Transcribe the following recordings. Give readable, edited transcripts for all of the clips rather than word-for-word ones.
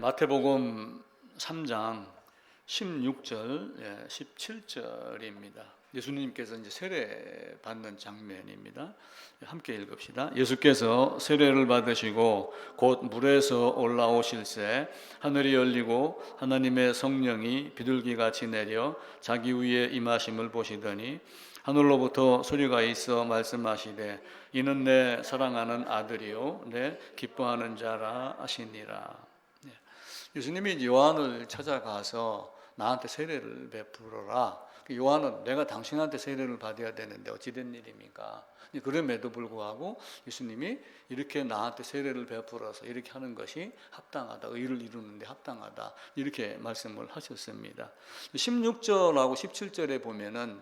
마태복음 3장 16절, 17절입니다. 예수님께서 이제 세례 받는 장면입니다. 함께 읽읍시다. 예수께서 세례를 받으시고 곧 물에서 올라오실새 하늘이 열리고 하나님의 성령이 비둘기같이 내려 자기 위에 임하심을 보시더니 하늘로부터 소리가 있어 말씀하시되 이는 내 사랑하는 아들이요 내 기뻐하는 자라 하시니라. 예수님이 요한을 찾아가서 나한테 세례를 베풀어라. 요한은 내가 당신한테 세례를 받아야 되는데 어찌된 일입니까? 그럼에도 불구하고 예수님이 이렇게 나한테 세례를 베풀어서 이렇게 하는 것이 합당하다, 의를 이루는데 합당하다, 이렇게 말씀을 하셨습니다. 16절하고 17절에 보면은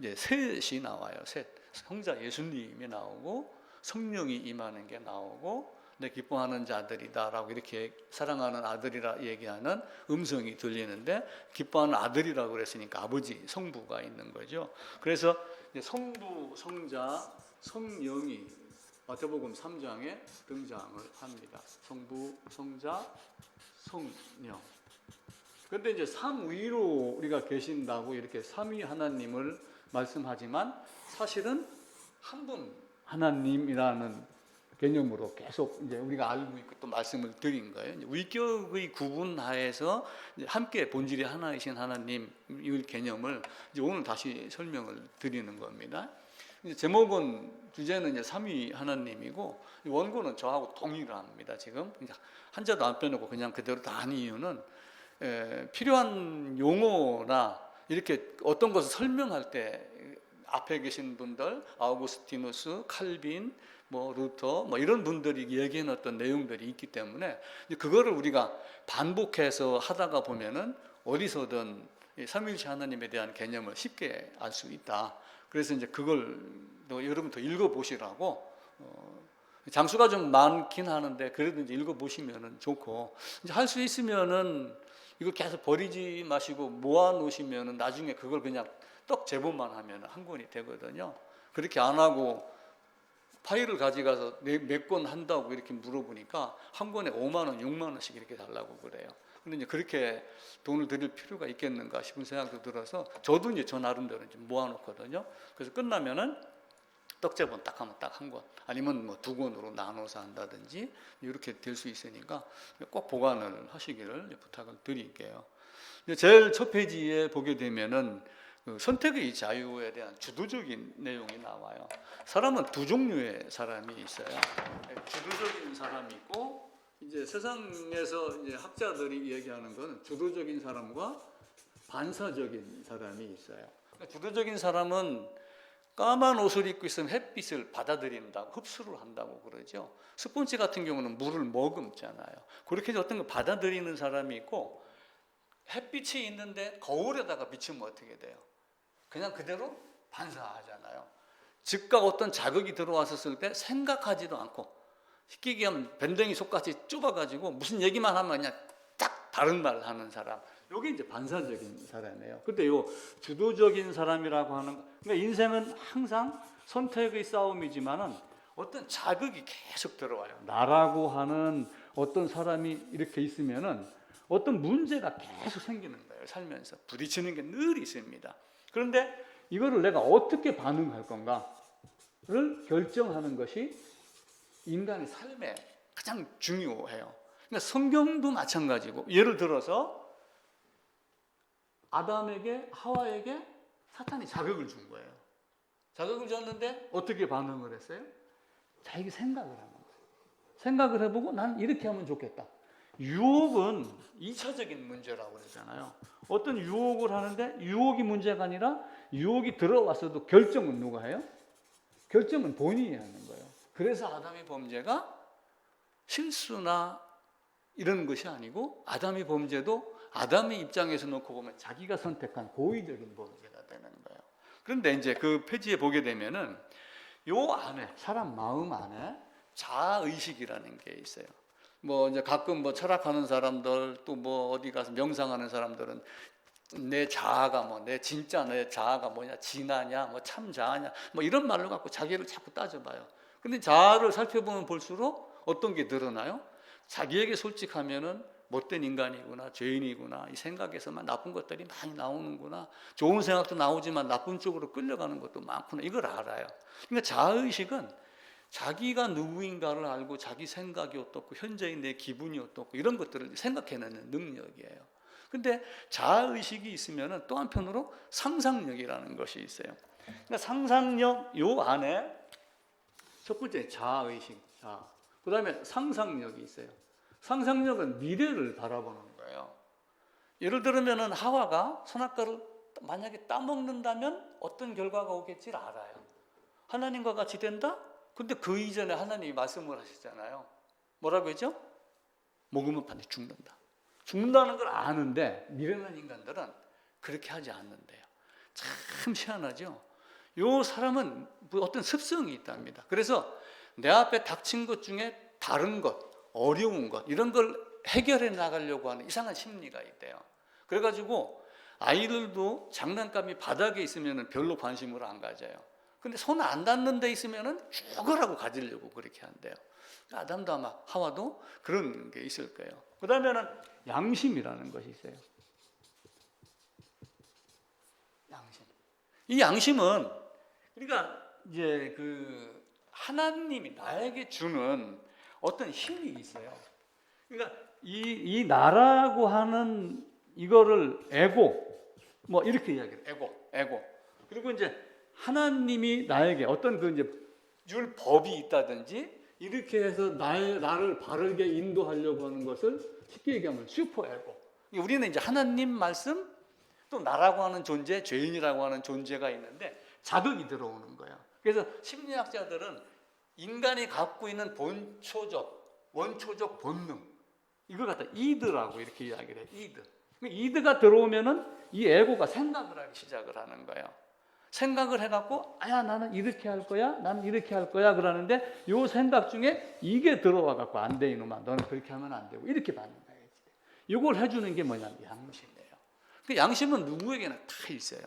이제 셋이 나와요. 셋. 성자 예수님이 나오고 성령이 임하는 게 나오고 내 기뻐하는 자들이다라고 이렇게 사랑하는 아들이라 얘기하는 음성이 들리는데 기뻐하는 아들이라고 그랬으니까 아버지 성부가 있는 거죠. 그래서 성부, 성자, 성령이 마태복음 3장에 등장을 합니다. 성부, 성자, 성령. 그런데 이제 삼위로 우리가 계신다고 이렇게 삼위 하나님을 말씀하지만 사실은 한 분 하나님이라는 개념으로 계속 이제 우리가 알고 있고 또 말씀을 드린 거예요. 위격의 구분하에서 함께 본질이 하나이신 하나님의 개념을 이제 오늘 다시 설명을 드리는 겁니다. 이제 제목은 주제는 이제 삼위 하나님이고 원고는 저하고 동일합니다. 지금 한자도 안 빼놓고 그냥 그대로 다 한 이유는 필요한 용어나 이렇게 어떤 것을 설명할 때 앞에 계신 분들 아우구스티누스, 칼빈, 루터 이런 분들이 얘기해 놨던 내용들이 있기 때문에 그거를 우리가 반복해서 하다가 보면은 어디서든 삼위일체 하나님에 대한 개념을 쉽게 알 수 있다. 그래서 이제 그걸 여러분 더 읽어 보시라고 장수가 좀 많긴 하는데 그래도 이제 읽어 보시면은 좋고 이제 할 수 있으면은 이거 계속 버리지 마시고 모아 놓으시면은 나중에 그걸 그냥 떡 제보만 하면 한 권이 되거든요. 그렇게 안 하고 파일을 가져가서 몇 권 한다고 이렇게 물어보니까 한 권에 5만 원, 6만 원씩 이렇게 달라고 그래요. 근데 이제 그렇게 돈을 드릴 필요가 있겠는가 싶은 생각도 들어서 저도 이제 저 나름대로 이제 모아놓거든요. 그래서 끝나면은 떡제본 딱 하면 딱 한 권, 아니면 두 권으로 나눠서 한다든지 이렇게 될 수 있으니까 꼭 보관을 하시기를 부탁을 드릴게요. 제일 첫 페이지에 보게 되면은 선택의 자유에 대한 주도적인 내용이 나와요. 사람은 두 종류의 사람이 있어요. 주도적인 사람이 있고, 이제 세상에서 이제 학자들이 얘기하는 건 주도적인 사람과 반사적인 사람이 있어요. 주도적인 사람은 까만 옷을 입고 있으면 햇빛을 받아들인다고, 흡수를 한다고 그러죠. 스폰지 같은 경우는 물을 머금잖아요. 그렇게 해서 어떤 걸 받아들이는 사람이 있고, 햇빛이 있는데 거울에다가 비추면 어떻게 돼요? 그냥 그대로 반사하잖아요. 즉각 어떤 자극이 들어왔을 때 생각하지도 않고 시키기 하면 밴댕이 속같이 좁아가지고 무슨 얘기만 하면 그냥 딱 다른 말 하는 사람. 이게 이제 반사적인 사람이에요. 근데 요 주도적인 사람이라고 하는, 그러니까 인생은 항상 선택의 싸움이지만은 어떤 자극이 계속 들어와요. 나라고 하는 어떤 사람이 이렇게 있으면은 어떤 문제가 계속 생기는 거예요. 살면서 부딪히는 게 늘 있습니다. 그런데 이거를 내가 어떻게 반응할 건가를 결정하는 것이 인간의 삶에 가장 중요해요. 그러니까 성경도 마찬가지고, 예를 들어서 아담에게 하와에게 사탄이 자극을 준 거예요. 자극을 줬는데 어떻게 반응을 했어요? 자기 생각을 하는 거예요. 생각을 해보고 난 이렇게 하면 좋겠다. 유혹은 2차적인 문제라고 그러잖아요. 어떤 유혹을 하는데 유혹이 문제가 아니라 유혹이 들어왔어도 결정은 누가 해요? 결정은 본인이 하는 거예요. 그래서 아담의 범죄가 실수나 이런 것이 아니고 아담의 범죄도 아담의 입장에서 놓고 보면 자기가 선택한 고의적인 범죄가 되는 거예요. 그런데 이제 그 페이지에 보게 되면은 요 안에 사람 마음 안에 자아의식이라는 게 있어요. 이제 가끔 철학하는 사람들 또 어디 가서 명상하는 사람들은 내 자아가 내 진짜 내 자아가 뭐냐, 진하냐, 참자아냐, 이런 말로 갖고 자기를 자꾸 따져봐요. 근데 자아를 살펴보면 볼수록 어떤 게 드러나요? 자기에게 솔직하면은 못된 인간이구나, 죄인이구나, 이 생각에서만 나쁜 것들이 많이 나오는구나, 좋은 생각도 나오지만 나쁜 쪽으로 끌려가는 것도 많구나, 이걸 알아요. 그러니까 자아의식은 자기가 누구인가를 알고 자기 생각이 어떻고 현재의 내 기분이 어떻고 이런 것들을 생각해내는 능력이에요. 근데 자아의식이 있으면 또 한편으로 상상력이라는 것이 있어요. 그러니까 상상력 요 안에 첫 번째 자아의식, 그 다음에 상상력이 있어요. 상상력은 미래를 바라보는 거예요. 예를 들면 하와가 선악과를 만약에 따먹는다면 어떤 결과가 오겠지를 알아요. 하나님과 같이 된다? 근데 그 이전에 하나님이 말씀을 하셨잖아요. 뭐라고 했죠? 먹으면 반드시 죽는다. 죽는다는 걸 아는데 미련한 인간들은 그렇게 하지 않는데요. 참 희한하죠. 요 사람은 어떤 습성이 있답니다. 그래서 내 앞에 닥친 것 중에 다른 것, 어려운 것 이런 걸 해결해 나가려고 하는 이상한 심리가 있대요. 그래가지고 아이들도 장난감이 바닥에 있으면 별로 관심을 안 가져요. 근데 손 안 닿는 데 있으면 죽으라고 가지려고 그렇게 한대요. 아담도 아마 하와도 그런 게 있을 거예요. 그 다음에는 양심이라는 것이 있어요. 양심. 이 양심은 그러니까 이제 그 하나님이 나에게 주는 어떤 힘이 있어요. 그러니까 이 나라고 하는 이거를 에고 뭐 이렇게 이야기해요. 에고. 그리고 이제 하나님이 나에게 어떤 그 이제 율 법이 있다든지 이렇게 해서 나를 바르게 인도하려고 하는 것을 쉽게 얘기하면 슈퍼에고. 우리는 이제 하나님 말씀 또 나라고 하는 존재, 죄인이라고 하는 존재가 있는데 자극이 들어오는 거예요. 그래서 심리학자들은 인간이 갖고 있는 원초적 본능 이걸 갖다 이드라고 이렇게 이야기를 해요. 이드가 들어오면은 이 에고가 생각을 하기 시작을 하는 거예요. 생각을 해갖고 나는 이렇게 할 거야, 나는 이렇게 할 거야 그러는데 요 생각 중에 이게 들어와갖고 안 돼 이놈아, 너는 그렇게 하면 안 되고 이렇게 반응해야지. 이걸 해주는 게 뭐냐면 양심이에요. 그 양심은 누구에게나 다 있어요.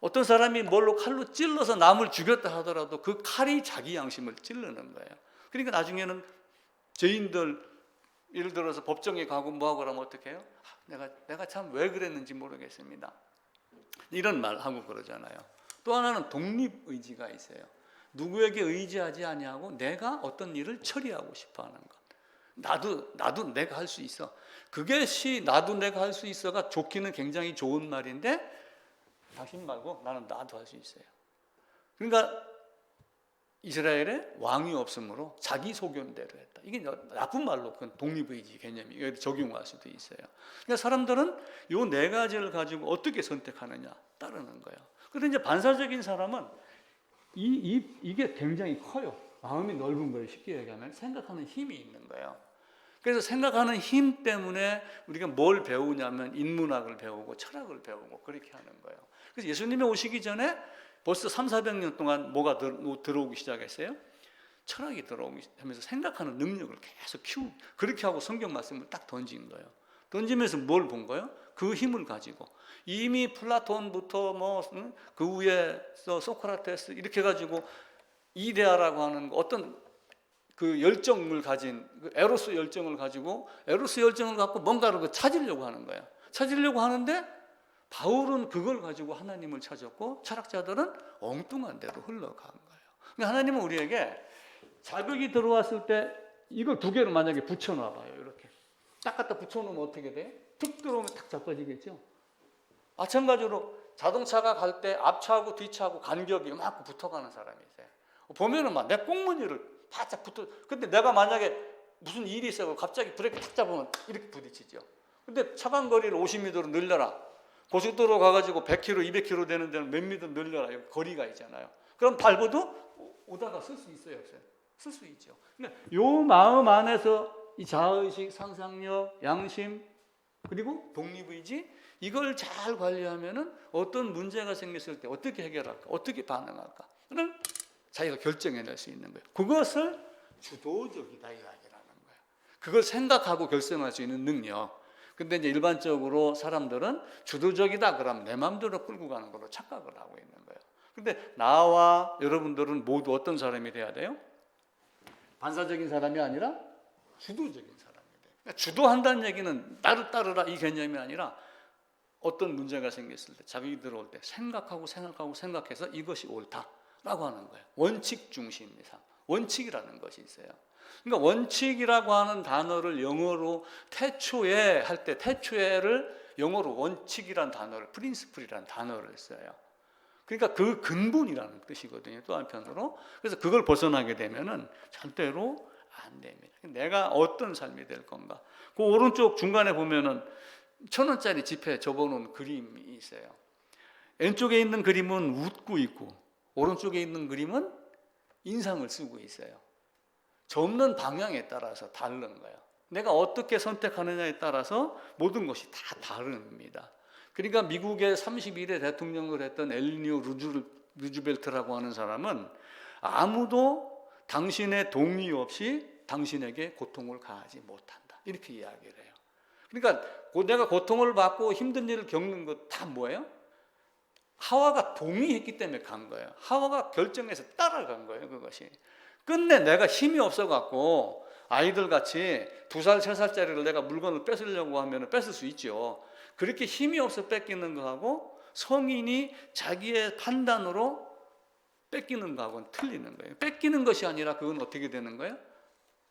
어떤 사람이 뭘로 칼로 찔러서 남을 죽였다 하더라도 그 칼이 자기 양심을 찌르는 거예요. 그러니까 나중에는 죄인들 예를 들어서 법정에 가고 뭐하고 그러면 어떻게 해요? 내가 참 왜 그랬는지 모르겠습니다. 이런 말 하고 그러잖아요. 또 하나는 독립의지가 있어요. 누구에게 의지하지 아니하고 내가 어떤 일을 처리하고 싶어하는 것. 나도 내가 할 수 있어. 그것이 나도 내가 할 수 있어가 좋기는 굉장히 좋은 말인데 당신 말고 나는 나도 할 수 있어요. 그러니까 이스라엘에 왕이 없으므로 자기 소견대로 했다. 이게 나쁜 말로 그 독립의지 개념이 적용할 수도 있어요. 그러니까 사람들은 요 네 가지를 가지고 어떻게 선택하느냐 따르는 거예요. 그런데 이제 반사적인 사람은 이게 굉장히 커요. 마음이 넓은 거예요. 쉽게 얘기하면 생각하는 힘이 있는 거예요. 그래서 생각하는 힘 때문에 우리가 뭘 배우냐면 인문학을 배우고 철학을 배우고 그렇게 하는 거예요. 그래서 예수님이 오시기 전에 벌써 300~400년 동안 뭐가 들어오기 시작했어요? 철학이 들어오기 하면서 생각하는 능력을 계속 키우고 그렇게 하고 성경 말씀을 딱 던진 거예요. 던지면서 뭘 본 거예요? 그 힘을 가지고 이미 플라톤부터 그 위에서 소크라테스 이렇게 가지고 이데아라고 하는 어떤 그 열정을 가진 그 에로스 열정을 가지고 에로스 열정을 갖고 뭔가를 찾으려고 하는 거예요. 찾으려고 하는데 바울은 그걸 가지고 하나님을 찾았고 철학자들은 엉뚱한 데로 흘러간 거예요. 그러니까 하나님은 우리에게 자극이 들어왔을 때 이걸 두 개를 만약에 붙여놔봐요. 이렇게 딱 갖다 붙여놓으면 어떻게 돼? 툭 들어오면 딱 잡아지겠죠. 마찬가지로 자동차가 갈 때 앞차하고 뒤차하고 간격이 이만큼 붙어가는 사람이 있어요. 보면은 막 내 꽁무니를 바짝 붙어. 근데 내가 만약에 무슨 일이 있어서 갑자기 브레이크 탁 잡으면 이렇게 부딪히죠. 근데 차간 거리를 50m로 늘려라. 고속도로 가가지고 100km, 200km 되는 데는 몇 미터 늘려라. 거리가 있잖아요. 그럼 밟아도 오다가 쓸 수 있어요, 없어요? 쓸 수 있죠. 그러니까 요 마음 안에서 이 자아의식, 상상력, 양심, 그리고 독립의지 이걸 잘 관리하면은 어떤 문제가 생겼을 때 어떻게 해결할까, 어떻게 반응할까, 를 자기가 결정해낼 수 있는 거예요. 그것을 주도적이다 이야기라는 거예요. 그걸 생각하고 결정할 수 있는 능력. 근데 이제 일반적으로 사람들은 주도적이다 그러면 내 마음대로 끌고 가는 걸로 착각을 하고 있는 거예요. 근데 나와 여러분들은 모두 어떤 사람이 돼야 돼요? 반사적인 사람이 아니라 주도적인 사람이 돼요. 주도한다는 얘기는 나를 따르라 이 개념이 아니라 어떤 문제가 생겼을 때, 자극이 들어올 때 생각해서 이것이 옳다라고 하는 거예요. 원칙 중심 이상, 원칙이라는 것이 있어요. 그러니까 원칙이라고 하는 단어를 영어로 태초에 할 때 태초에를 영어로 원칙이라는 단어를 프린시플이라는 단어를 써요. 그러니까 그 근본이라는 뜻이거든요. 또 한편으로. 그래서 그걸 벗어나게 되면은 절대로 안 됩니다. 내가 어떤 삶이 될 건가. 그 오른쪽 중간에 보면은 1,000원짜리 지폐 접어놓은 그림이 있어요. 왼쪽에 있는 그림은 웃고 있고 오른쪽에 있는 그림은 인상을 쓰고 있어요. 접는 방향에 따라서 다른 거예요. 내가 어떻게 선택하느냐에 따라서 모든 것이 다 다릅니다. 그러니까 미국의 31대 대통령을 했던 엘리니오 루즈벨트라고 하는 사람은 아무도 당신의 동의 없이 당신에게 고통을 가하지 못한다. 이렇게 이야기를 해요. 그러니까 내가 고통을 받고 힘든 일을 겪는 것 다 뭐예요? 하와가 동의했기 때문에 간 거예요. 하와가 결정해서 따라간 거예요. 그것이. 끝내 내가 힘이 없어갖고 아이들 같이 2살, 3살짜리를 내가 물건을 뺏으려고 하면 뺏을 수 있죠. 그렇게 힘이 없어 뺏기는 거하고 성인이 자기의 판단으로 뺏기는 거하고는 틀리는 거예요. 뺏기는 것이 아니라 그건 어떻게 되는 거예요?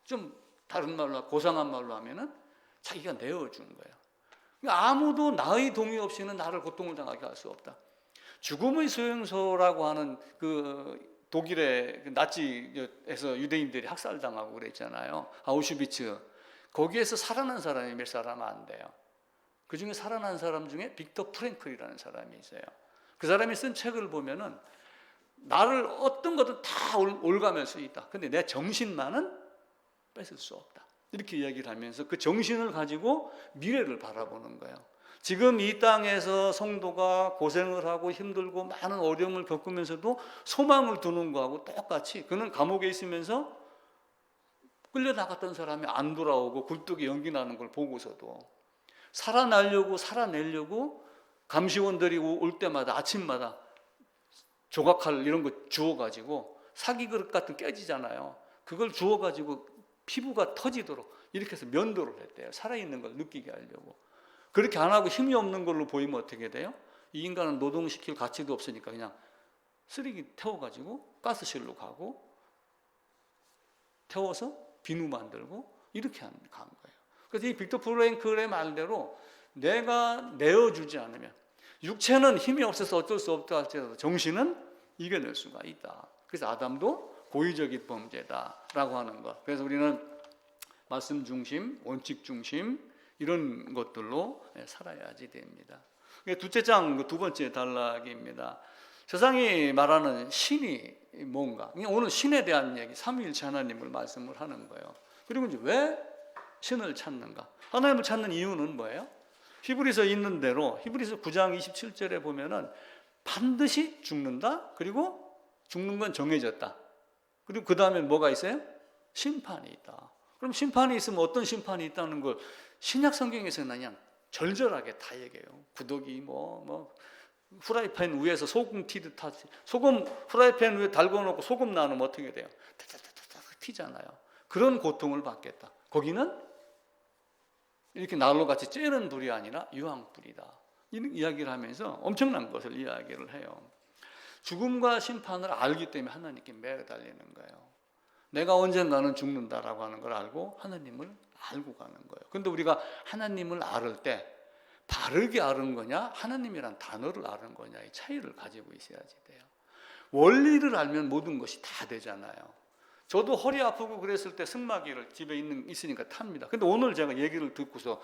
좀 다른 말로, 고상한 말로 하면은 자기가 내어준 거예요. 그러니까 아무도 나의 동의 없이는 나를 고통을 당하게 할 수 없다. 죽음의 수용소라고 하는 그 독일의 나치에서 유대인들이 학살당하고 그랬잖아요. 아우슈비츠. 거기에서 살아난 사람이 몇 사람 안 돼요. 그 중에 살아난 사람 중에 빅터 프랭클이라는 사람이 있어요. 그 사람이 쓴 책을 보면은 나를 어떤 것도 다 올가맬 수 있다. 근데 내 정신만은 뺏을 수 없다. 이렇게 이야기를 하면서 그 정신을 가지고 미래를 바라보는 거예요. 지금 이 땅에서 성도가 고생을 하고 힘들고 많은 어려움을 겪으면서도 소망을 두는 거하고 똑같이 그는 감옥에 있으면서 끌려나갔던 사람이 안 돌아오고 굴뚝에 연기 나는 걸 보고서도 살아내려고 감시원들이 올 때마다 아침마다 조각칼 이런 거 주워가지고 사기 그릇 같은 깨지잖아요. 그걸 주워가지고 피부가 터지도록 이렇게 해서 면도를 했대요. 살아있는 걸 느끼게 하려고. 그렇게 안 하고 힘이 없는 걸로 보이면 어떻게 돼요? 이 인간은 노동시킬 가치도 없으니까 그냥 쓰레기 태워가지고 가스실로 가고 태워서 비누 만들고 이렇게 간 거예요. 그래서 이 빅터 프랭클의 말대로 내가 내어주지 않으면 육체는 힘이 없어서 어쩔 수 없다 할지라도 정신은 이겨낼 수가 있다. 그래서 아담도 고의적인 범죄다라고 하는 것. 그래서 우리는 말씀 중심, 원칙 중심 이런 것들로 살아야지 됩니다. 둘째 장 두 번째 단락입니다. 세상이 말하는 신이 뭔가. 오늘 신에 대한 얘기, 삼위일체 하나님을 말씀을 하는 거예요. 그리고 이제 왜 신을 찾는가? 하나님을 찾는 이유는 뭐예요? 히브리서 있는 대로 히브리서 9장 27절에 보면은 반드시 죽는다. 그리고 죽는 건 정해졌다. 그리고 그 다음에 뭐가 있어요? 심판이 있다. 그럼 심판이 있으면 어떤 심판이 있다는 걸 신약 성경에서는 그냥 절절하게 다 얘기해요. 구더기 후라이팬 위에서 소금 튀듯 하지. 소금 후라이팬 위에 달궈놓고 소금 나누면 어떻게 돼요? 타타타타 튀잖아요. 그런 고통을 받겠다. 거기는 이렇게 난로 같이 쬐는 불이 아니라 유황불이다. 이런 이야기를 하면서 엄청난 것을 이야기를 해요. 죽음과 심판을 알기 때문에 하나님께 매달리는 거예요. 내가 언젠가는 죽는다라고 하는 걸 알고 하나님을 알고 가는 거예요. 그런데 우리가 하나님을 알을 때 바르게 아는 거냐 하나님이란 단어를 아는 거냐의 차이를 가지고 있어야지 돼요. 원리를 알면 모든 것이 다 되잖아요. 저도 허리 아프고 그랬을 때 승마기를 집에 있으니까 탑니다. 근데 오늘 제가 얘기를 듣고서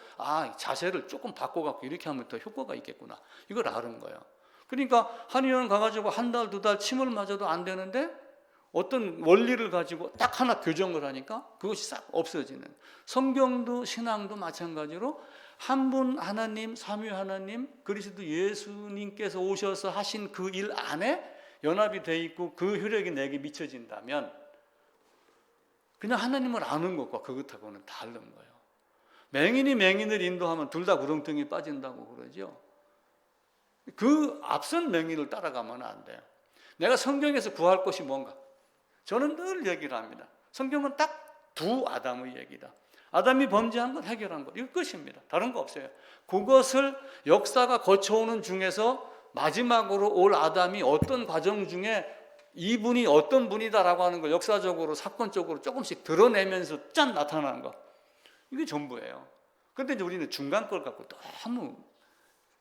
자세를 조금 바꿔갖고 이렇게 하면 더 효과가 있겠구나 이걸 아는 거예요. 그러니까 한의원 가가지고 한 달, 두 달 침을 맞아도 안 되는데 어떤 원리를 가지고 딱 하나 교정을 하니까 그것이 싹 없어지는. 성경도 신앙도 마찬가지로 한 분 하나님, 삼위 하나님, 그리스도 예수님께서 오셔서 하신 그 일 안에 연합이 돼 있고 그 효력이 내게 미쳐진다면 그냥 하나님을 아는 것과 그것하고는 다른 거예요. 맹인이 맹인을 인도하면 둘 다 구렁텅이에 빠진다고 그러죠. 그 앞선 맹인을 따라가면 안 돼요. 내가 성경에서 구할 것이 뭔가? 저는 늘 얘기를 합니다. 성경은 딱 두 아담의 얘기다. 아담이 범죄한 건 해결한 것, 이거 끝입니다. 다른 거 없어요. 그것을 역사가 거쳐오는 중에서 마지막으로 올 아담이 어떤 과정 중에 이분이 어떤 분이다라고 하는 걸 역사적으로 사건적으로 조금씩 드러내면서 짠 나타나는 거, 이게 전부예요. 그런데 이제 우리는 중간 걸 갖고 너무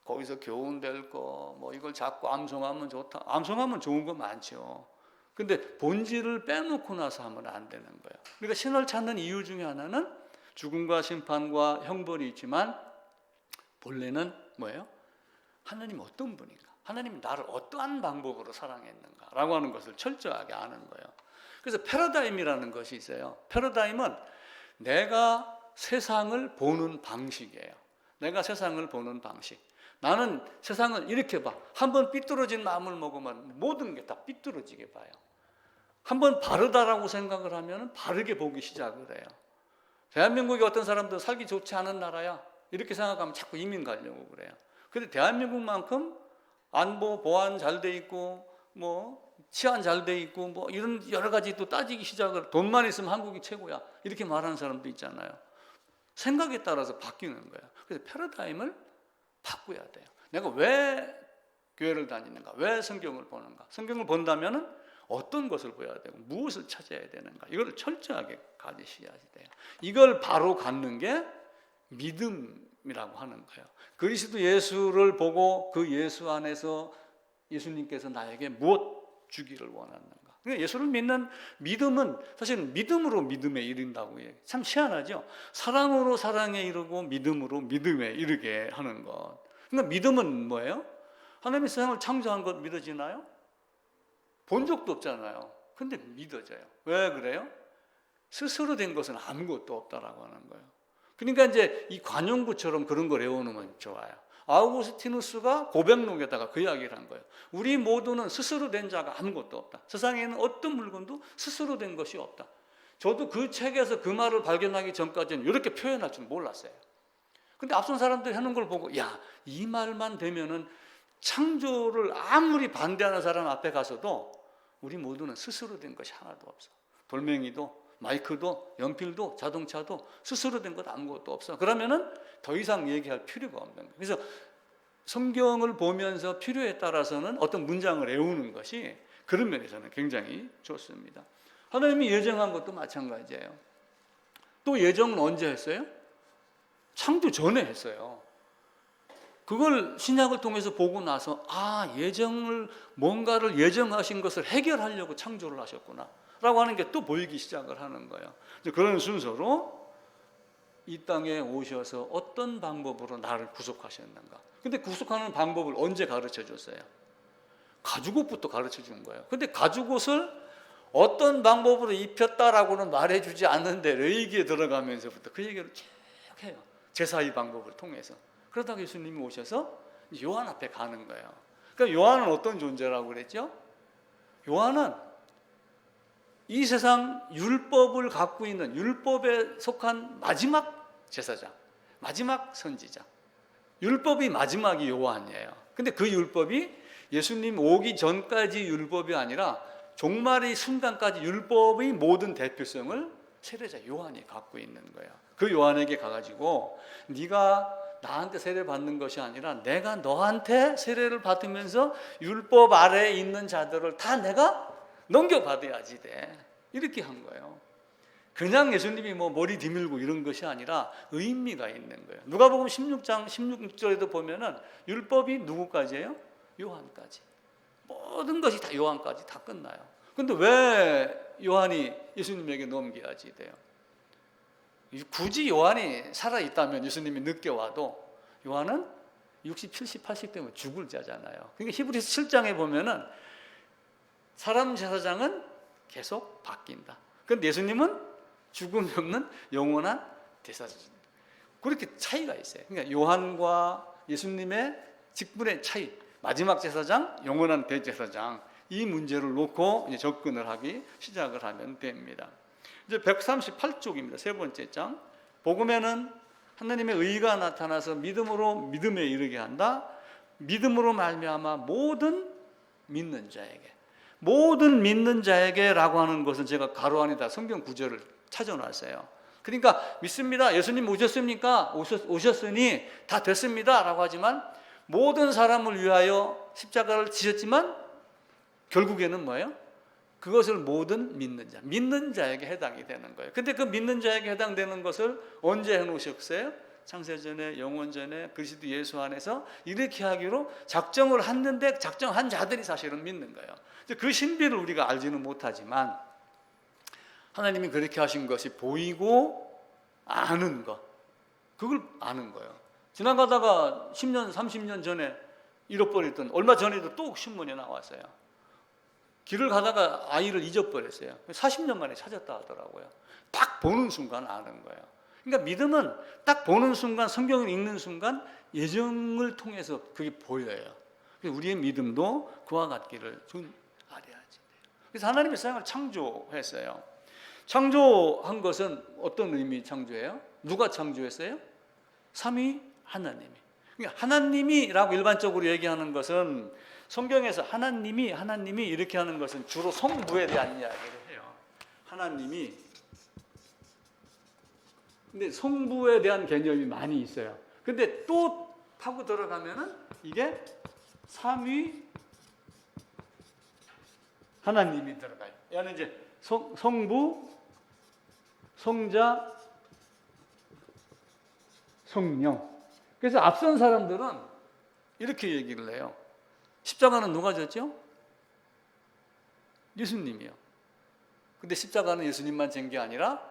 거기서 교훈될 거, 뭐 이걸 자꾸 암송하면 좋다. 암송하면 좋은 거 많죠. 근데 본질을 빼놓고 나서 하면 안 되는 거예요. 그러니까 신을 찾는 이유 중에 하나는 죽음과 심판과 형벌이 있지만 본래는 뭐예요? 하나님이 어떤 분인가? 하나님이 나를 어떠한 방법으로 사랑했는가? 라고 하는 것을 철저하게 아는 거예요. 그래서 패러다임이라는 것이 있어요. 패러다임은 내가 세상을 보는 방식이에요. 내가 세상을 보는 방식. 나는 세상을 이렇게 봐. 한번 삐뚤어진 마음을 먹으면 모든 게 다 삐뚤어지게 봐요. 한번 바르다라고 생각을 하면 바르게 보기 시작을 해요. 대한민국이 어떤 사람들은 살기 좋지 않은 나라야, 이렇게 생각하면 자꾸 이민 가려고 그래요. 근데 대한민국만큼 안보, 보안 잘 돼 있고, 뭐 치안 잘 돼 있고, 뭐 이런 여러 가지 또 따지기 시작을, 돈만 있으면 한국이 최고야, 이렇게 말하는 사람도 있잖아요. 생각에 따라서 바뀌는 거예요. 그래서 패러다임을 바꿔야 돼요. 내가 왜 교회를 다니는가? 왜 성경을 보는가? 성경을 본다면은 어떤 것을 보여야 되고 무엇을 찾아야 되는가? 이걸 철저하게 가지셔야 돼요. 이걸 바로 갖는 게 믿음이라고 하는 거예요. 그리스도 예수를 보고 그 예수 안에서 예수님께서 나에게 무엇 주기를 원하는가? 그러니까 예수를 믿는 믿음은 사실 믿음으로 믿음에 이른다고 해요. 참 희한하죠. 사랑으로 사랑에 이르고 믿음으로 믿음에 이르게 하는 것. 그러니까 믿음은 뭐예요? 하나님이 세상을 창조한 것 믿어지나요? 본 적도 없잖아요. 근데 믿어져요. 왜 그래요? 스스로 된 것은 아무것도 없다라고 하는 거예요. 그러니까 이제 이 관용구처럼 그런 걸 외워놓으면 좋아요. 아우구스티누스가 고백록에다가 그 이야기를 한 거예요. 우리 모두는 스스로 된 자가 아무것도 없다. 세상에는 어떤 물건도 스스로 된 것이 없다. 저도 그 책에서 그 말을 발견하기 전까지는 이렇게 표현할 줄 몰랐어요. 근데 앞선 사람들이 하는 걸 보고, 야, 이 말만 되면은 창조를 아무리 반대하는 사람 앞에 가서도 우리 모두는 스스로 된 것이 하나도 없어. 돌멩이도 마이크도 연필도 자동차도 스스로 된 것 아무것도 없어. 그러면은 더 이상 얘기할 필요가 없는 거예요. 그래서 성경을 보면서 필요에 따라서는 어떤 문장을 외우는 것이 그런 면에서는 굉장히 좋습니다. 하나님이 예정한 것도 마찬가지예요. 또 예정은 언제 했어요? 창조 전에 했어요. 그걸 신약을 통해서 보고 나서 뭔가를 예정하신 것을 해결하려고 창조를 하셨구나 라고 하는 게 또 보이기 시작을 하는 거예요. 그런 순서로 이 땅에 오셔서 어떤 방법으로 나를 구속하셨는가. 근데 구속하는 방법을 언제 가르쳐 줬어요? 가죽옷부터 가르쳐 준 거예요. 근데 가죽옷을 어떤 방법으로 입혔다라고는 말해주지 않는데 레위기에 들어가면서부터 그 얘기를 쭉 해요. 제사의 방법을 통해서. 그러다가 예수님이 오셔서 요한 앞에 가는 거예요. 그러니까 요한은 어떤 존재라고 그랬죠? 요한은 이 세상 율법을 갖고 있는, 율법에 속한 마지막 제사장, 마지막 선지자. 율법이 마지막이 요한이에요. 근데 그 율법이 예수님 오기 전까지 율법이 아니라 종말의 순간까지 율법의 모든 대표성을 세례자 요한이 갖고 있는 거예요. 그 요한에게 가가지고 네가 나한테 세례 받는 것이 아니라 내가 너한테 세례를 받으면서 율법 아래에 있는 자들을 다 내가 넘겨받아야지 돼. 이렇게 한 거예요. 그냥 예수님이 뭐 머리 디밀고 이런 것이 아니라 의미가 있는 거예요. 누가복음 16장 16절에도 보면은 율법이 누구까지예요? 요한까지. 모든 것이 다 요한까지 다 끝나요. 근데 왜 요한이 예수님에게 넘겨야지 돼요? 굳이 요한이 살아있다면 예수님이 늦게 와도 요한은 60, 70, 80 되면 죽을 자잖아요. 그러니까 히브리서 7장에 보면은 사람 제사장은 계속 바뀐다. 그런데 예수님은 죽음이 없는 영원한 대제사장. 그렇게 차이가 있어요. 그러니까 요한과 예수님의 직분의 차이, 마지막 제사장, 영원한 대제사장, 이 문제를 놓고 이제 접근을 하기 시작을 하면 됩니다. 이제 138쪽입니다. 세 번째 장. 복음에는 하나님의 의가 나타나서 믿음으로 믿음에 이르게 한다. 믿음으로 말미암아 모든 믿는 자에게 라고 하는 것은 제가 가로 안에다 성경 구절을 찾아놨어요. 그러니까 믿습니다. 예수님 오셨습니까? 오셨으니 다 됐습니다 라고 하지만 모든 사람을 위하여 십자가를 지셨지만 결국에는 뭐예요? 그것을 모든 믿는 자에게 해당이 되는 거예요. 근데 그 믿는 자에게 해당되는 것을 언제 해놓으셨어요? 창세전에, 영원전에, 그리스도 예수 안에서 이렇게 하기로 작정을 했는데 작정한 자들이 사실은 믿는 거예요. 그 신비를 우리가 알지는 못하지만 하나님이 그렇게 하신 것이 보이고 아는 것, 그걸 아는 거예요. 지나가다가 10년, 30년 전에 잃어버렸던, 얼마 전에도 또 신문에 나왔어요. 길을 가다가 아이를 잊어버렸어요. 40년 만에 찾았다 하더라고요. 딱 보는 순간 아는 거예요. 그러니까 믿음은 딱 보는 순간, 성경을 읽는 순간 예정을 통해서 그게 보여요. 그래서 우리의 믿음도 그와 같기를 좀 알아야지. 그래서 하나님의 세상을 창조했어요. 창조한 것은 어떤 의미 창조예요? 누가 창조했어요? 삼위 하나님이. 그러니까 하나님이라고 일반적으로 얘기하는 것은 성경에서 하나님이 이렇게 하는 것은 주로 성부에 대한 이야기를 해요. 하나님이. 근데 성부에 대한 개념이 많이 있어요. 근데 또 파고 들어가면은 이게 삼위 하나님이 들어가요. 얘는 이제 성부, 성자, 성령. 그래서 앞선 사람들은 이렇게 얘기를 해요. 십자가는 누가 졌죠? 예수님이요. 근데 십자가는 예수님만 진 게 아니라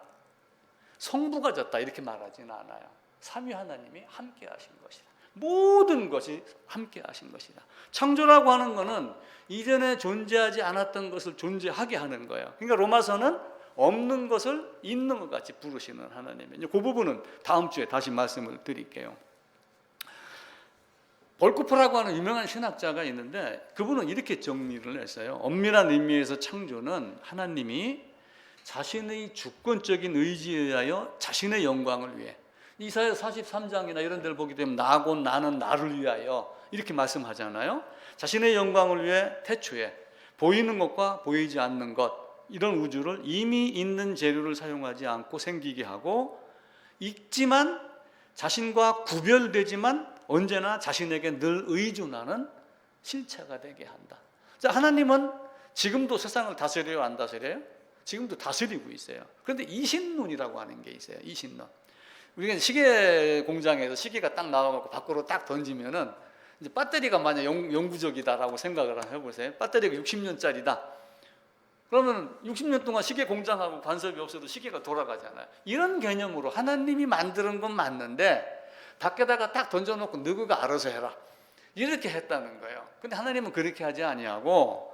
성부가 졌다 이렇게 말하지는 않아요. 삼위 하나님이 함께 하신 것이다. 모든 것이 함께 하신 것이다. 창조라고 하는 것은 이전에 존재하지 않았던 것을 존재하게 하는 거예요. 그러니까 로마서는 없는 것을 있는 것 같이 부르시는 하나님이에요. 그 부분은 다음 주에 다시 말씀을 드릴게요. 볼코프라고 하는 유명한 신학자가 있는데 그분은 이렇게 정리를 했어요. 엄밀한 의미에서 창조는 하나님이 자신의 주권적인 의지에 의하여 자신의 영광을 위해, 이사야 43장이나 이런 데를 보게 되면 나고 나는 나를 위하여 이렇게 말씀하잖아요. 자신의 영광을 위해 태초에 보이는 것과 보이지 않는 것, 이런 우주를 이미 있는 재료를 사용하지 않고 생기게 하고, 있지만 자신과 구별되지만 언제나 자신에게 늘 의존하는 실체가 되게 한다. 자, 하나님은 지금도 세상을 다스려요, 안 다스려요? 지금도 다스리고 있어요. 그런데 이신론이라고 하는 게 있어요. 이신론. 우리가 시계 공장에서 시계가 딱 나와갖고 밖으로 딱 던지면은 이제 배터리가 만약 영구적이다라고 생각을 해보세요. 배터리가 60년짜리다. 그러면 60년 동안 시계 공장하고 간섭이 없어도 시계가 돌아가잖아요. 이런 개념으로 하나님이 만드는 건 맞는데 밖에다가 딱 던져놓고 너가 알아서 해라 이렇게 했다는 거예요. 근데 하나님은 그렇게 하지 아니하고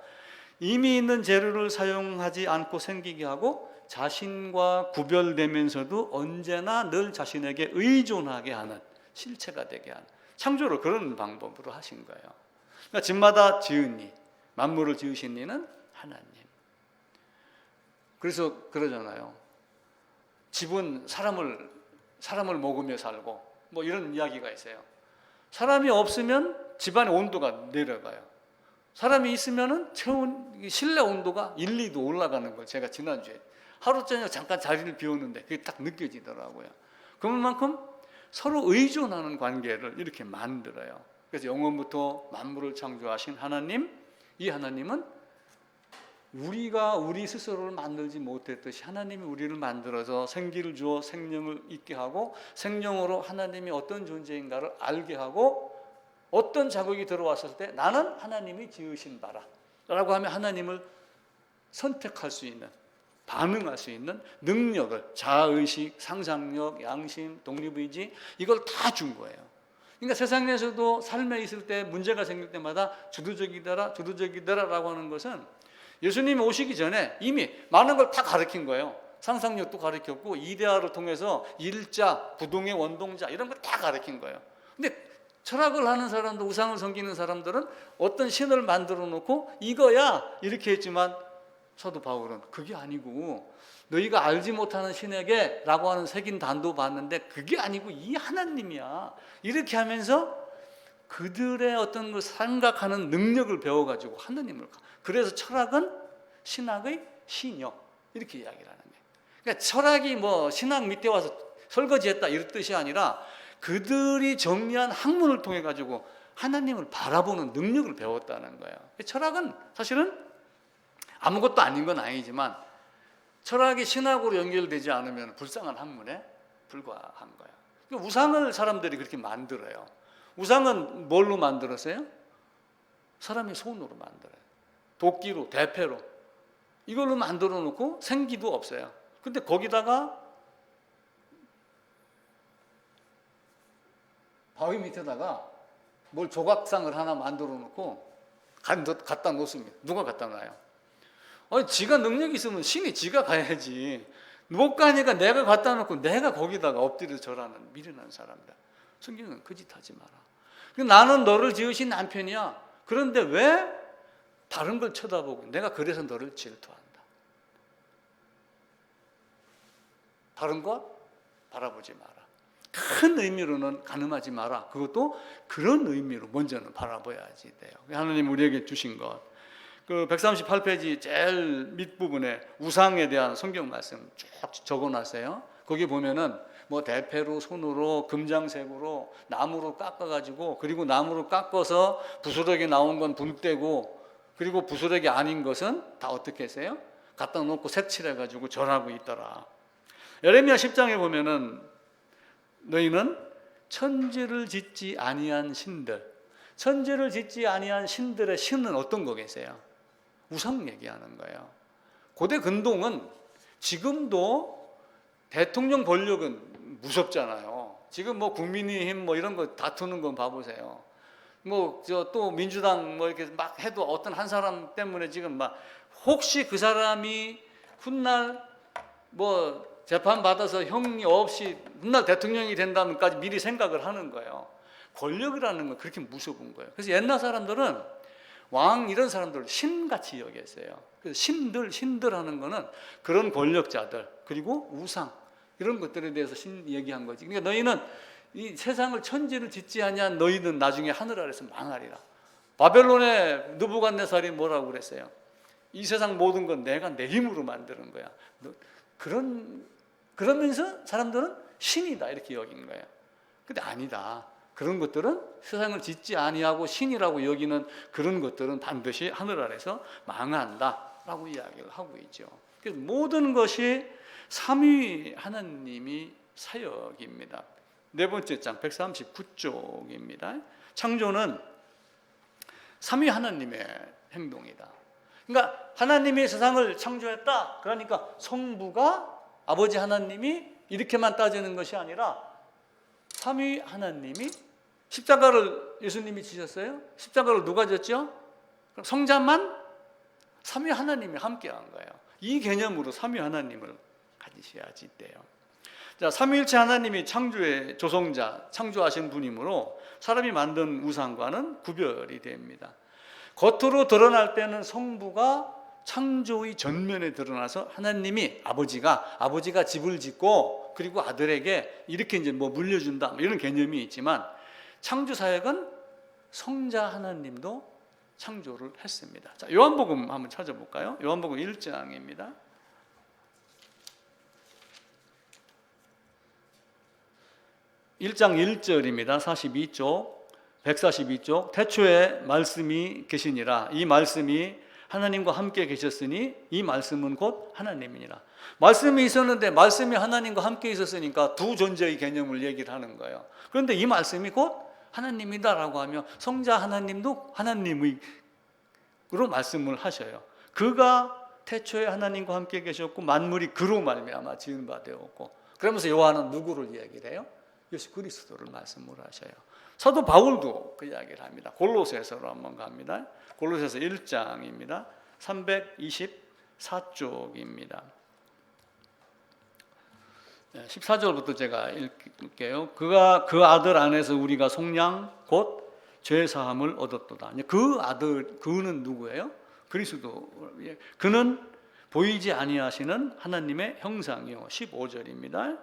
이미 있는 재료를 사용하지 않고 생기게 하고 자신과 구별되면서도 언제나 늘 자신에게 의존하게 하는 실체가 되게 하는 창조를 그런 방법으로 하신 거예요. 그러니까 집마다 지은 이, 만물을 지으신 이는 하나님. 그래서 그러잖아요. 집은 사람을 먹으며 살고 뭐 이런 이야기가 있어요. 사람이 없으면 집안의 온도가 내려가요. 사람이 있으면은 실내 온도가 1, 2도 올라가는 걸 제가 지난주에 하루 저녁 잠깐 자리를 비웠는데 그게 딱 느껴지더라고요. 그만큼 서로 의존하는 관계를 이렇게 만들어요. 그래서 영원부터 만물을 창조하신 하나님, 이 하나님은 우리가 우리 스스로를 만들지 못했듯이 하나님이 우리를 만들어서 생기를 주어 생명을 있게 하고 생명으로 하나님이 어떤 존재인가를 알게 하고 어떤 자극이 들어왔을 때 나는 하나님이 지으신 바라 라고 하면 하나님을 선택할 수 있는, 반응할 수 있는 능력을, 자아의식, 상상력, 양심, 독립의지, 이걸 다 준 거예요. 그러니까 세상에서도 삶에 있을 때 문제가 생길 때마다 주도적이더라 라고 하는 것은 예수님이 오시기 전에 이미 많은 걸 다 가르친 거예요. 상상력도 가르쳤고 이데아를 통해서 일자, 부동의 원동자 이런 걸 다 가르친 거예요. 근데 철학을 하는 사람들, 우상을 섬기는 사람들은 어떤 신을 만들어 놓고 이거야 이렇게 했지만 사도 바울은 그게 아니고 너희가 알지 못하는 신에게 라고 하는 색인 단도 봤는데 그게 아니고 이 하나님이야 이렇게 하면서 그들의 어떤 걸 생각하는 능력을 배워가지고 하나님을, 그래서 철학은 신학의 신여 이렇게 이야기를 하는 거예요. 그러니까 철학이 뭐 신학 밑에 와서 설거지했다 이런 뜻이 아니라 그들이 정리한 학문을 통해 가지고 하나님을 바라보는 능력을 배웠다는 거예요. 철학은 사실은 아무것도 아닌 건 아니지만 철학이 신학으로 연결되지 않으면 불쌍한 학문에 불과한 거예요. 우상을 사람들이 그렇게 만들어요. 우상은 뭘로 만들었어요? 사람의 손으로 만들어요. 도끼로, 대패로. 이걸로 만들어 놓고 생기도 없어요. 근데 거기다가 바위 밑에다가 뭘 조각상을 하나 만들어 놓고 갖다 놓습니다. 누가 갖다 놔요? 아니, 지가 능력이 있으면 신이 지가 가야지. 못 가니까 내가 갖다 놓고 내가 거기다가 엎드려 절하는 미련한 사람이다. 성경은 그 짓 하지 마라. 나는 너를 지으신 남편이야. 그런데 왜 다른 걸 쳐다보고 내가 그래서 너를 질투한다. 다른 것 바라보지 마라. 큰 의미로는 가늠하지 마라. 그것도 그런 의미로 먼저는 바라봐야지 돼요. 하나님 우리에게 주신 것. 그 138페이지 제일 밑부분에 우상에 대한 성경 말씀 쭉 적어놨어요. 거기 보면은 뭐 대패로, 손으로, 금장색으로, 나무로 깎아가지고, 그리고 나무로 깎아서 부스러기 나온 건 불 떼고, 그리고 부스러기 아닌 것은 다 어떻게 했어요? 갖다 놓고 색칠해가지고 절하고 있더라. 예레미야 10장에 보면은 너희는 천지를 짓지 아니한 신들, 천지를 짓지 아니한 신들의 신은 어떤 거겠어요? 우상 얘기하는 거예요. 고대 근동은 지금도 대통령 권력은 무섭잖아요. 지금 뭐 국민의힘 뭐 이런 거 다투는 건 봐보세요. 뭐 저 또 민주당 뭐 이렇게 막 해도 어떤 한 사람 때문에 지금 막 혹시 그 사람이 훗날 뭐 재판 받아서 형이 없이 훗날 대통령이 된다면까지 미리 생각을 하는 거예요. 권력이라는 건 그렇게 무서운 거예요. 그래서 옛날 사람들은 왕 이런 사람들을 신같이 여겼어요. 그래서 신들 하는 거는 그런 권력자들 그리고 우상 이런 것들에 대해서 신 얘기한 거지. 그러니까 너희는 이 세상을 천지를 짓지 아니한 너희는 나중에 하늘 아래서 망하리라. 바벨론의 느부갓네살이 뭐라고 그랬어요? 이 세상 모든 건 내가 내 힘으로 만드는 거야. 그러면서 사람들은 신이다 이렇게 여긴 거예요. 근데 아니다. 그런 것들은 세상을 짓지 아니하고 신이라고 여기는 그런 것들은 반드시 하늘 아래서 망한다라고 이야기를 하고 있죠. 그래서 모든 것이 삼위 하나님이 사역입니다. 네 번째 장 139쪽입니다. 창조는 삼위 하나님의 행동이다. 그러니까 하나님이 세상을 창조했다. 그러니까 성부가 아버지 하나님이 이렇게만 따지는 것이 아니라 삼위 하나님이 십자가를 예수님이 지셨어요? 십자가를 누가 졌죠? 성자만 삼위 하나님이 함께한 거예요. 이 개념으로 삼위 하나님을 가지셔야지 돼요. 자, 삼위일체 하나님이 창조의 조성자, 창조하신 분이므로 사람이 만든 우상과는 구별이 됩니다. 겉으로 드러날 때는 성부가 창조의 전면에 드러나서 하나님이 아버지가 집을 짓고 그리고 아들에게 이렇게 이제 뭐 물려준다 이런 개념이 있지만 창조 사역은 성자 하나님도 창조를 했습니다. 자, 요한복음 한번 찾아볼까요? 요한복음 1장입니다. 1장 1절입니다. 42쪽, 142쪽. 태초에 말씀이 계시니라. 이 말씀이 하나님과 함께 계셨으니 이 말씀은 곧 하나님이니라. 말씀이 있었는데 말씀이 하나님과 함께 있었으니까 두 존재의 개념을 얘기를 하는 거예요. 그런데 이 말씀이 곧 하나님이다라고 하며 성자 하나님도 하나님으로 말씀을 하셔요. 그가 태초에 하나님과 함께 계셨고 만물이 그로 말미암아 지은 바 되었고, 그러면서 요한은 누구를 얘기를 해요? 예수 그리스도를 말씀을 하셔요. 사도 바울도 그 이야기를 합니다. 골로새서로 한번 갑니다. 골로새서 1장입니다. 324쪽입니다. 14절부터 제가 읽을게요. 그가 그 아들 안에서 우리가 속량 곧 죄 사함을 얻었도다. 그 아들, 그는 누구예요? 그리스도. 그는 보이지 아니하시는 하나님의 형상이요. 15절입니다.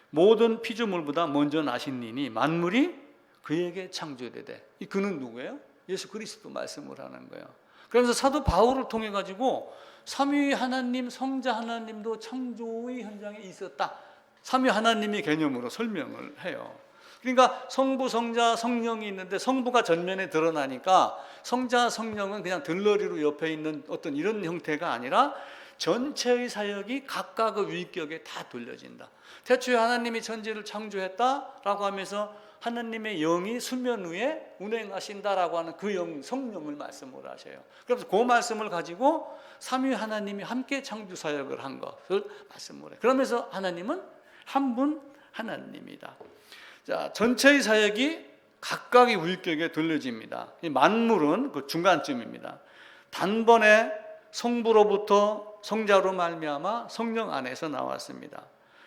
모든 피조물보다 먼저 나신 이니 만물이 그에게 창조되되. 이 그는 누구예요? 예수 그리스도 말씀을 하는 거예요. 그러면서 사도 바울을 통해 가지고 삼위 하나님, 성자 하나님도 창조의 현장에 있었다. 삼위 하나님의 개념으로 설명을 해요. 그러니까 성부, 성자, 성령이 있는데 성부가 전면에 드러나니까 성자, 성령은 그냥 들러리로 옆에 있는 어떤 이런 형태가 아니라 전체의 사역이 각각의 위격에 다 돌려진다. 태초에 하나님이 천지를 창조했다라고 하면서 하나님의 영이 수면 위에 운행하신다라고 하는 그 영, 성령을 말씀을 하셔요. 그래서 그 말씀을 가지고 삼위 하나님이 함께 창조 사역을 한 것을 말씀을 해요. 그러면서 하나님은 한 분 하나님이다. 자, 전체의 사역이 각각의 위격에 돌려집니다. 이 만물은 그 중간쯤입니다. 단번에 성부로부터 성자로 말미암아 성령 안에서 나왔습니다.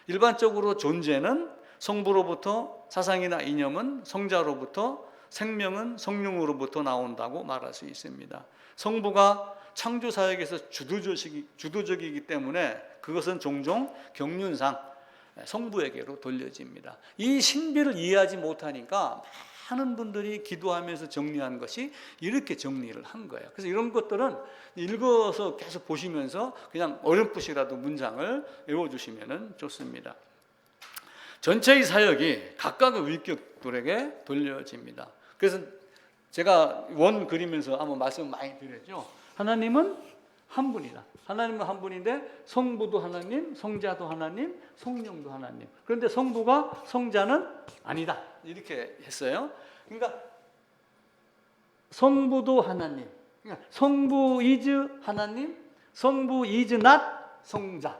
일반적으로 존재는 성부로부터, 사상이나 이념은 성자로부터, 생명은 성령으로부터 나온다고 말할 수 있습니다. 성부가 창조 사역에서 주도적이기 때문에 그것은 종종 경륜상 성부에게로 돌려집니다. 이 신비를 이해하지 못하니까 많은 분들이 기도하면서 정리한 것이 이렇게 정리를 한 거예요. 그래서 이런 것들은 읽어서 계속 보시면서 그냥 어렴풋이라도 문장을 외워주시면 좋습니다. 전체의 사역이 각각의 위격들에게 돌려집니다. 그래서 제가 원 그리면서 한번 말씀 많이 드렸죠. 하나님은 한 분이다. 하나님은 한 분인데 성부도 하나님, 성자도 하나님, 성령도 하나님. 그런데 성부가 성자는 아니다. 이렇게 했어요. 그러니까 성부도 하나님. 그러니까 성부 이즈 하나님, 성부 이즈 낫 성자.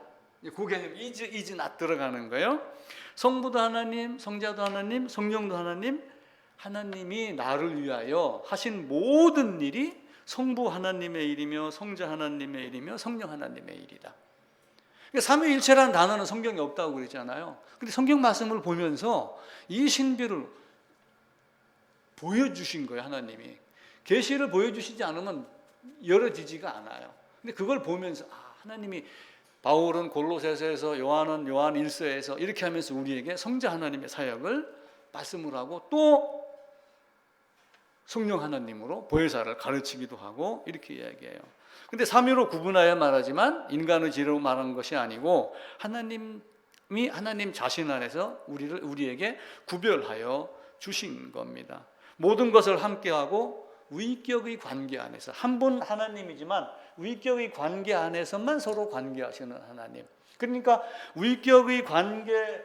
그 개념 이즈 낫 들어가는 거예요. 성부도 하나님, 성자도 하나님, 성령도 하나님. 하나님이 나를 위하여 하신 모든 일이 성부 하나님의 일이며 성자 하나님의 일이며 성령 하나님의 일이다. 그러니까 삼위일체라는 단어는 성경에 없다고 그랬잖아요. 근데 성경 말씀을 보면서 이 신비를 보여주신 거예요. 하나님이 계시를 보여주시지 않으면 열어지지가 않아요. 근데 그걸 보면서 하나님이 바울은 골로새서에서, 요한은 요한 1서에서 이렇게 하면서 우리에게 성자 하나님의 사역을 말씀을 하고 또 성령 하나님으로 보혜사를 가르치기도 하고 이렇게 이야기해요. 근데 삼위로 구분하여 말하지만 인간의 지혜로 말하는 것이 아니고 하나님이 하나님 자신 안에서 우리에게 구별하여 주신 겁니다. 모든 것을 함께하고 위격의 관계 안에서 한 분 하나님이지만 위격의 관계 안에서만 서로 관계하시는 하나님. 그러니까 위격의 관계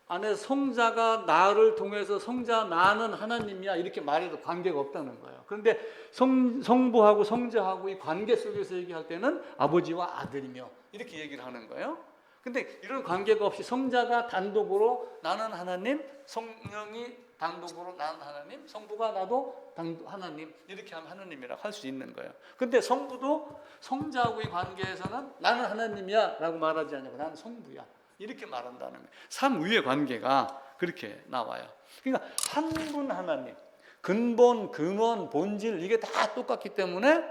안에 성자가 나를 통해서 성자 나는 하나님이야 이렇게 말해도 관계가 없다는 거예요. 그런데 성부하고 성자하고 이 관계 속에서 얘기할 때는 아버지와 아들이며 이렇게 얘기를 하는 거예요. 근데 이런 관계가 없이 성자가 단독으로 나는 하나님, 성령이 단독으로 나는 하나님, 성부가 나도 하나님 이렇게 하면 하나님이라고 할 수 있는 거예요. 근데 성부도 성자하고의 관계에서는 나는 하나님이야 라고 말하지 않고 나는 성부야 이렇게 말한다는 거예요. 삼위의 관계가 그렇게 나와요. 그러니까 한 분 하나님, 근본, 근원, 본질 이게 다 똑같기 때문에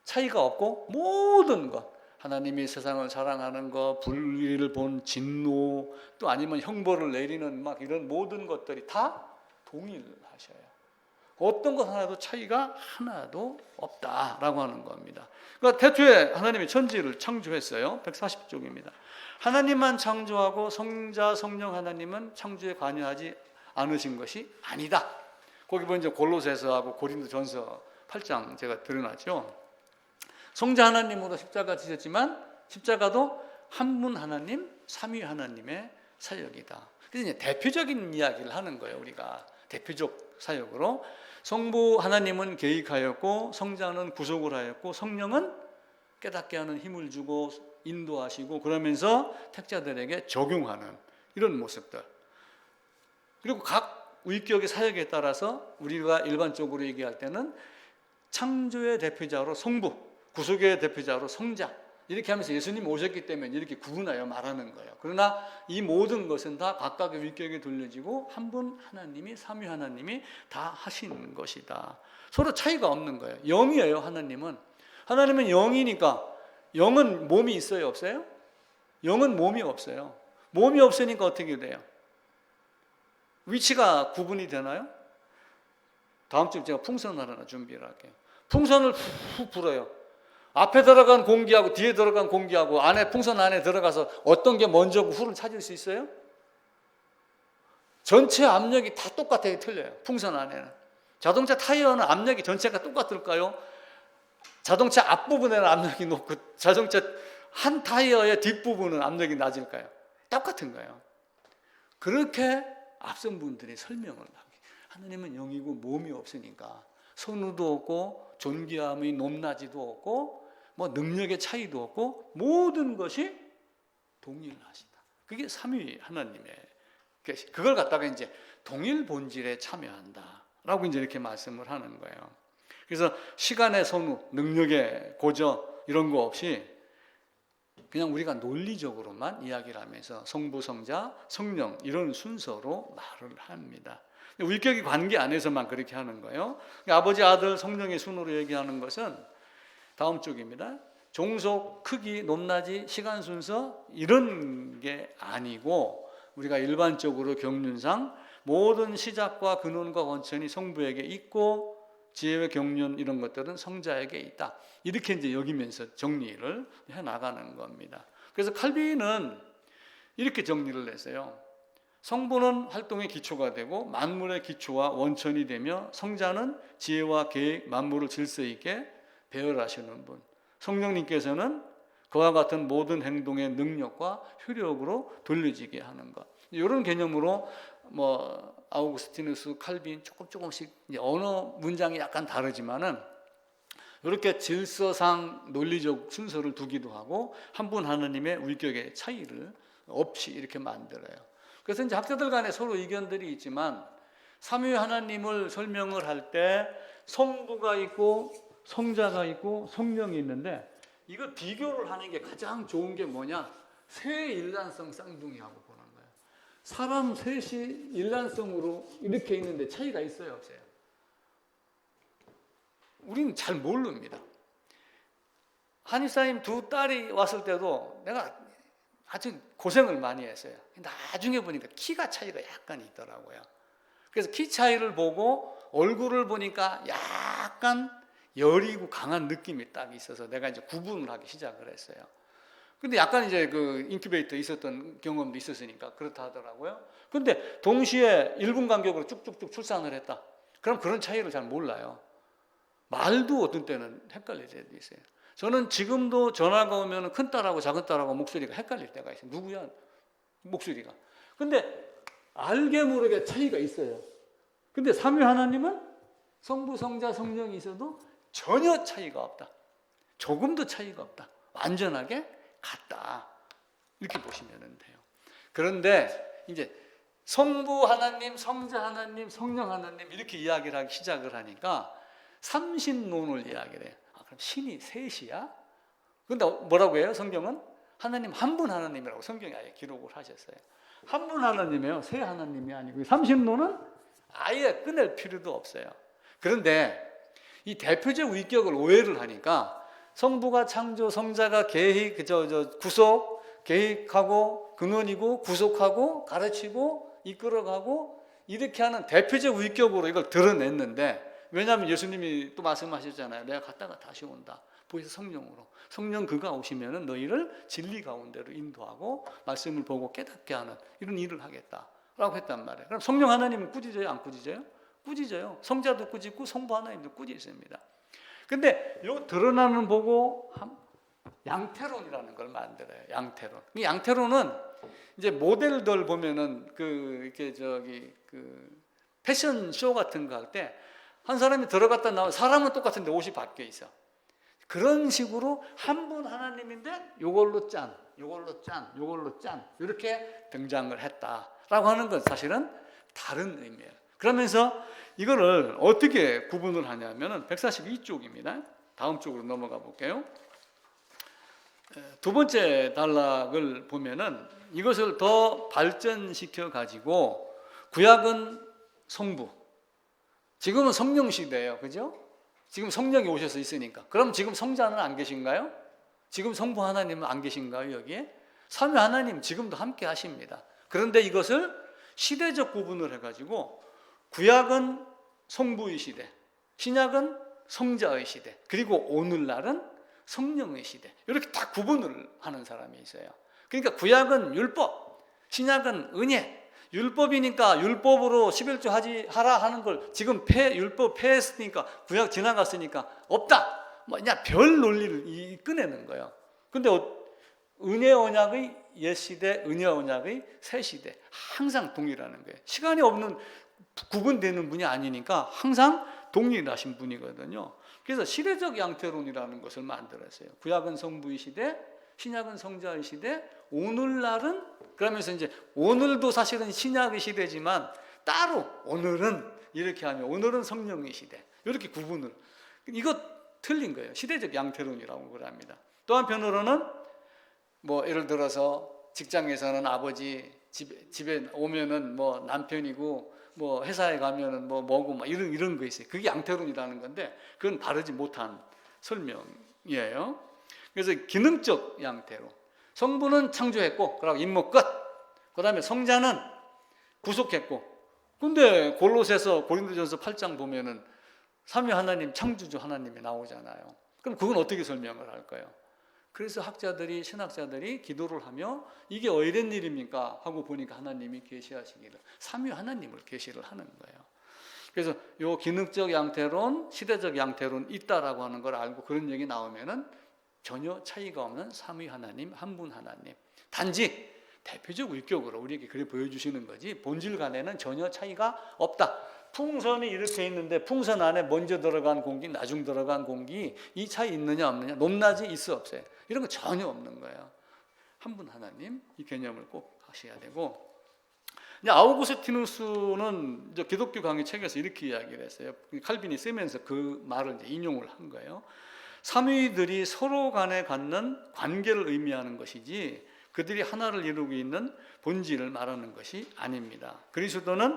차이가 없고 모든 것, 하나님이 세상을 사랑하는 것, 불의를 본 진노, 또 아니면 형벌을 내리는 막 이런 모든 것들이 다 동일하셔요. 어떤 것 하나도 차이가 하나도 없다라고 하는 겁니다. 그러니까 태초에 하나님이 천지를 창조했어요. 140쪽입니다. 하나님만 창조하고 성자, 성령 하나님은 창조에 관여하지 않으신 것이 아니다. 거기 보면 골로새서하고 고린도전서 8장 제가 드러났죠. 성자 하나님으로 십자가 지셨지만 십자가도 한 분 하나님, 삼위 하나님의 사역이다. 그래서 이제 대표적인 이야기를 하는 거예요. 우리가 대표적 사역으로 성부 하나님은 계획하였고 성자는 구속을 하였고 성령은 깨닫게 하는 힘을 주고 인도하시고 그러면서 택자들에게 적용하는 이런 모습들. 그리고 각 위격의 사역에 따라서 우리가 일반적으로 얘기할 때는 창조의 대표자로 성부, 구속의 대표자로 성자 이렇게 하면서 예수님 오셨기 때문에 이렇게 구분하여 말하는 거예요. 그러나 이 모든 것은 다 각각의 위격에 돌려지고 한 분 하나님이 삼위 하나님이 다 하신 것이다. 서로 차이가 없는 거예요. 영이에요. 하나님은 영이니까 영은 몸이 있어요? 없어요? 영은 몸이 없어요. 몸이 없으니까 어떻게 돼요? 위치가 구분이 되나요? 다음 주에 제가 풍선을 하나 준비를 할게요. 풍선을 훅 불어요. 앞에 들어간 공기하고 뒤에 들어간 공기하고 안에 풍선 안에 들어가서 어떤 게 먼저고 후를 찾을 수 있어요? 전체 압력이 다 똑같아요. 틀려요. 풍선 안에는. 자동차 타이어는 압력이 전체가 똑같을까요? 자동차 앞부분에는 압력이 높고 자동차 한 타이어의 뒷부분은 압력이 낮을까요? 똑같은 거예요. 그렇게 앞선 분들이 설명을 합니다. 하나님은 영이고 몸이 없으니까 선우도 없고 존귀함의 높낮이도 없고 뭐 능력의 차이도 없고 모든 것이 동일하시다. 그게 삼위 하나님의, 그걸 갖다가 이제 동일 본질에 참여한다라고 이제 이렇게 말씀을 하는 거예요. 그래서 시간의 선우, 능력의 고저 이런 거 없이 그냥 우리가 논리적으로만 이야기를 하면서 성부, 성자, 성령 이런 순서로 말을 합니다. 위격의 관계 안에서만 그렇게 하는 거예요. 아버지, 아들, 성령의 순으로 얘기하는 것은 다음 쪽입니다. 종속, 크기, 높낮이, 시간 순서 이런 게 아니고 우리가 일반적으로 경륜상 모든 시작과 근원과 원천이 성부에게 있고 지혜와 경륜 이런 것들은 성자에게 있다. 이렇게 이제 여기면서 정리를 해 나가는 겁니다. 그래서 칼빈은 이렇게 정리를 했어요. 성부는 활동의 기초가 되고 만물의 기초와 원천이 되며 성자는 지혜와 계획, 만물을 질서 있게 배열하시는 분. 성령님께서는 그와 같은 모든 행동의 능력과 효력으로 돌려지게 하는 것. 이런 개념으로 뭐 아우구스티누스, 칼빈 조금씩 언어 문장이 약간 다르지만은 이렇게 질서상 논리적 순서를 두기도 하고 한 분 하나님의 위격의 차이를 없이 이렇게 만들어요. 그래서 이제 학자들 간에 서로 의견들이 있지만 삼위 하나님을 설명을 할 때 성부가 있고 성자가 있고 성령이 있는데 이거 비교를 하는 게 가장 좋은 게 뭐냐? 세 일란성 쌍둥이하고 보는 거예요. 사람 셋이 일란성으로 이렇게 있는데 차이가 있어요, 없어요? 우리는 잘 모릅니다. 한의사님 두 딸이 왔을 때도 내가 아주 고생을 많이 했어요. 나중에 보니까 키가 차이가 약간 있더라고요. 그래서 키 차이를 보고 얼굴을 보니까 약간 여리고 강한 느낌이 딱 있어서 내가 이제 구분을 하기 시작을 했어요. 근데 약간 이제 그 인큐베이터에 있었던 경험도 있었으니까 그렇다 하더라고요. 근데 동시에 1분 간격으로 쭉쭉쭉 출산을 했다. 그럼 그런 차이를 잘 몰라요. 말도 어떤 때는 헷갈릴 때도 있어요. 저는 지금도 전화가 오면 큰 딸하고 작은 딸하고 목소리가 헷갈릴 때가 있어요. 누구야? 목소리가. 근데 알게 모르게 차이가 있어요. 근데 삼위 하나님은 성부, 성자, 성령이 있어도 전혀 차이가 없다. 조금도 차이가 없다. 완전하게 같다. 이렇게 보시면 돼요. 그런데 이제 성부 하나님, 성자 하나님, 성령 하나님 이렇게 이야기를 하기 시작을 하니까 삼신론을 이야기를 해요. 그럼 신이 셋이야? 근데 뭐라고 해요? 성경은 하나님 한 분 하나님이라고 성경에 아예 기록을 하셨어요. 한 분 하나님이에요. 세 하나님이 아니고 삼신론은 아예 끊을 필요도 없어요. 그런데 이 대표적 위격을 오해를 하니까 성부가 창조, 성자가 계획, 구속, 계획하고 근원이고 구속하고 가르치고 이끌어가고 이렇게 하는 대표적 위격으로 이걸 드러냈는데 왜냐하면 예수님이 또 말씀하셨잖아요. 내가 갔다가 다시 온다. 보이서 성령으로. 성령 그가 오시면은 너희를 진리 가운데로 인도하고 말씀을 보고 깨닫게 하는 이런 일을 하겠다라고 했단 말이에요. 그럼 성령 하나님은 꾸짖어요, 안 꾸짖어요? 꾸짖어요. 성자도 꾸짖고 성부 하나님도 꾸짖습니다. 근데 요 드러나는 보고 양태론이라는 걸 만들어요. 양태론. 이 양태론은 이제 모델들 보면은 이렇게 패션 쇼 같은 거 할 때 한 사람이 들어갔다 나오면 사람은 똑같은데 옷이 바뀌어 있어. 그런 식으로 한 분 하나님인데 요걸로 짠, 요걸로 짠, 요걸로 짠 이렇게 등장을 했다라고 하는 건 사실은 다른 의미예요. 그러면서 이거를 어떻게 구분을 하냐면은 142쪽입니다. 다음 쪽으로 넘어가 볼게요. 두 번째 단락을 보면은 이것을 더 발전시켜 가지고 구약은 성부, 지금은 성령 시대예요, 그죠? 지금 성령이 오셔서 있으니까. 그럼 지금 성자는 안 계신가요? 지금 성부 하나님은 안 계신가요, 여기에? 삼위 하나님 지금도 함께 하십니다. 그런데 이것을 시대적 구분을 해가지고 구약은 성부의 시대, 신약은 성자의 시대, 그리고 오늘날은 성령의 시대, 이렇게 딱 구분을 하는 사람이 있어요. 그러니까 구약은 율법, 신약은 은혜. 율법이니까 율법으로 11조 하라 하는 걸 지금 율법 폐했으니까, 구약 지나갔으니까 없다, 뭐 그냥 별 논리를 꺼내는 거예요. 근데 은혜 언약의 옛 시대, 은혜 언약의 새 시대, 항상 동일하는 거예요. 시간이 없는, 구분되는 분이 아니니까 항상 동일하신 분이거든요. 그래서 시대적 양태론이라는 것을 만들었어요. 구약은 성부의 시대, 신약은 성자의 시대, 오늘날은, 그러면서 이제 오늘도 사실은 신약의 시대지만 따로 오늘은 이렇게 하면 오늘은 성령의 시대, 이렇게 구분을, 이거 틀린 거예요. 시대적 양태론이라고 그럽니다. 또 한편으로는 뭐 예를 들어서 직장에서는 아버지, 집에 오면은 뭐 남편이고, 뭐 회사에 가면은 뭐고 막 이런 거 있어요. 그게 양태론이라는 건데 그건 바르지 못한 설명이에요. 그래서 기능적 양태론. 성부는 창조했고, 그러고 임무 끝. 그다음에 성자는 구속했고. 근데 고린도전서 8장 보면은 삼위 하나님, 창조주 하나님이 나오잖아요. 그럼 그건 어떻게 설명을 할까요? 그래서 신학자들이 기도를 하며 이게 왜 이런 일입니까? 하고 보니까 하나님이 계시하시기를, 삼위 하나님을 계시를 하는 거예요. 그래서 요 기능적 양태론, 시대적 양태론 있다라고 하는 걸 알고 그런 얘기 나오면은 전혀 차이가 없는 삼위 하나님, 한 분 하나님. 단지 대표적 위격으로 우리에게 그래 보여주시는 거지 본질 간에는 전혀 차이가 없다. 풍선이 이렇게 있는데 풍선 안에 먼저 들어간 공기, 나중 들어간 공기, 이 차이 있느냐 없느냐, 높낮이 있어 없어요? 이런 거 전혀 없는 거예요. 한 분 하나님, 이 개념을 꼭 하셔야 되고, 이제 아우구스티누스는 이제 기독교 강의 책에서 이렇게 이야기를 했어요. 칼빈이 쓰면서 그 말을 이제 인용을 한 거예요. 삼위들이 서로 간에 갖는 관계를 의미하는 것이지 그들이 하나를 이루고 있는 본질을 말하는 것이 아닙니다. 그리스도는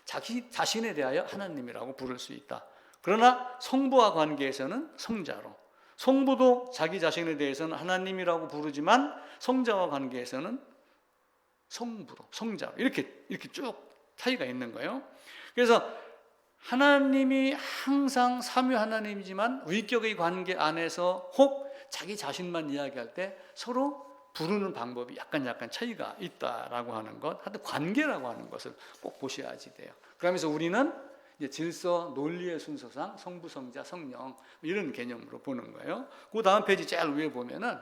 자기 자신에 대하여 하나님이라고 부를 수 있다. 그러나 성부와 관계에서는 성자로, 성부도 자기 자신에 대해서는 하나님이라고 부르지만 성자와 관계에서는 성부로, 성자로, 이렇게 쭉 차이가 있는 거예요. 그래서 하나님이 항상 삼위 하나님이지만 위격의 관계 안에서 혹 자기 자신만 이야기할 때 서로 부르는 방법이 약간 차이가 있다라고 하는 것, 하여튼 관계라고 하는 것을 꼭 보셔야지 돼요. 그러면서 우리는 이제 질서, 논리의 순서상 성부, 성자, 성령 이런 개념으로 보는 거예요. 그 다음 페이지 제일 위에 보면은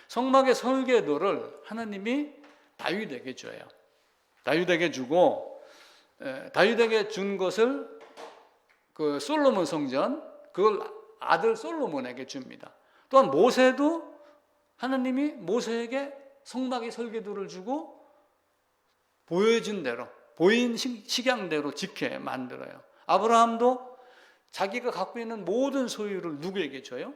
성막의 설계도를 하나님이 다윗에게 줘요. 다윗에게 주고, 다윗에게 준 것을 그 솔로몬 성전, 그걸 아들 솔로몬에게 줍니다. 또한 모세도 하나님이 모세에게 성막의 설계도를 주고 보여준 대로, 보인 식양대로 지켜 만들어요. 아브라함도 자기가 갖고 있는 모든 소유를 누구에게 줘요?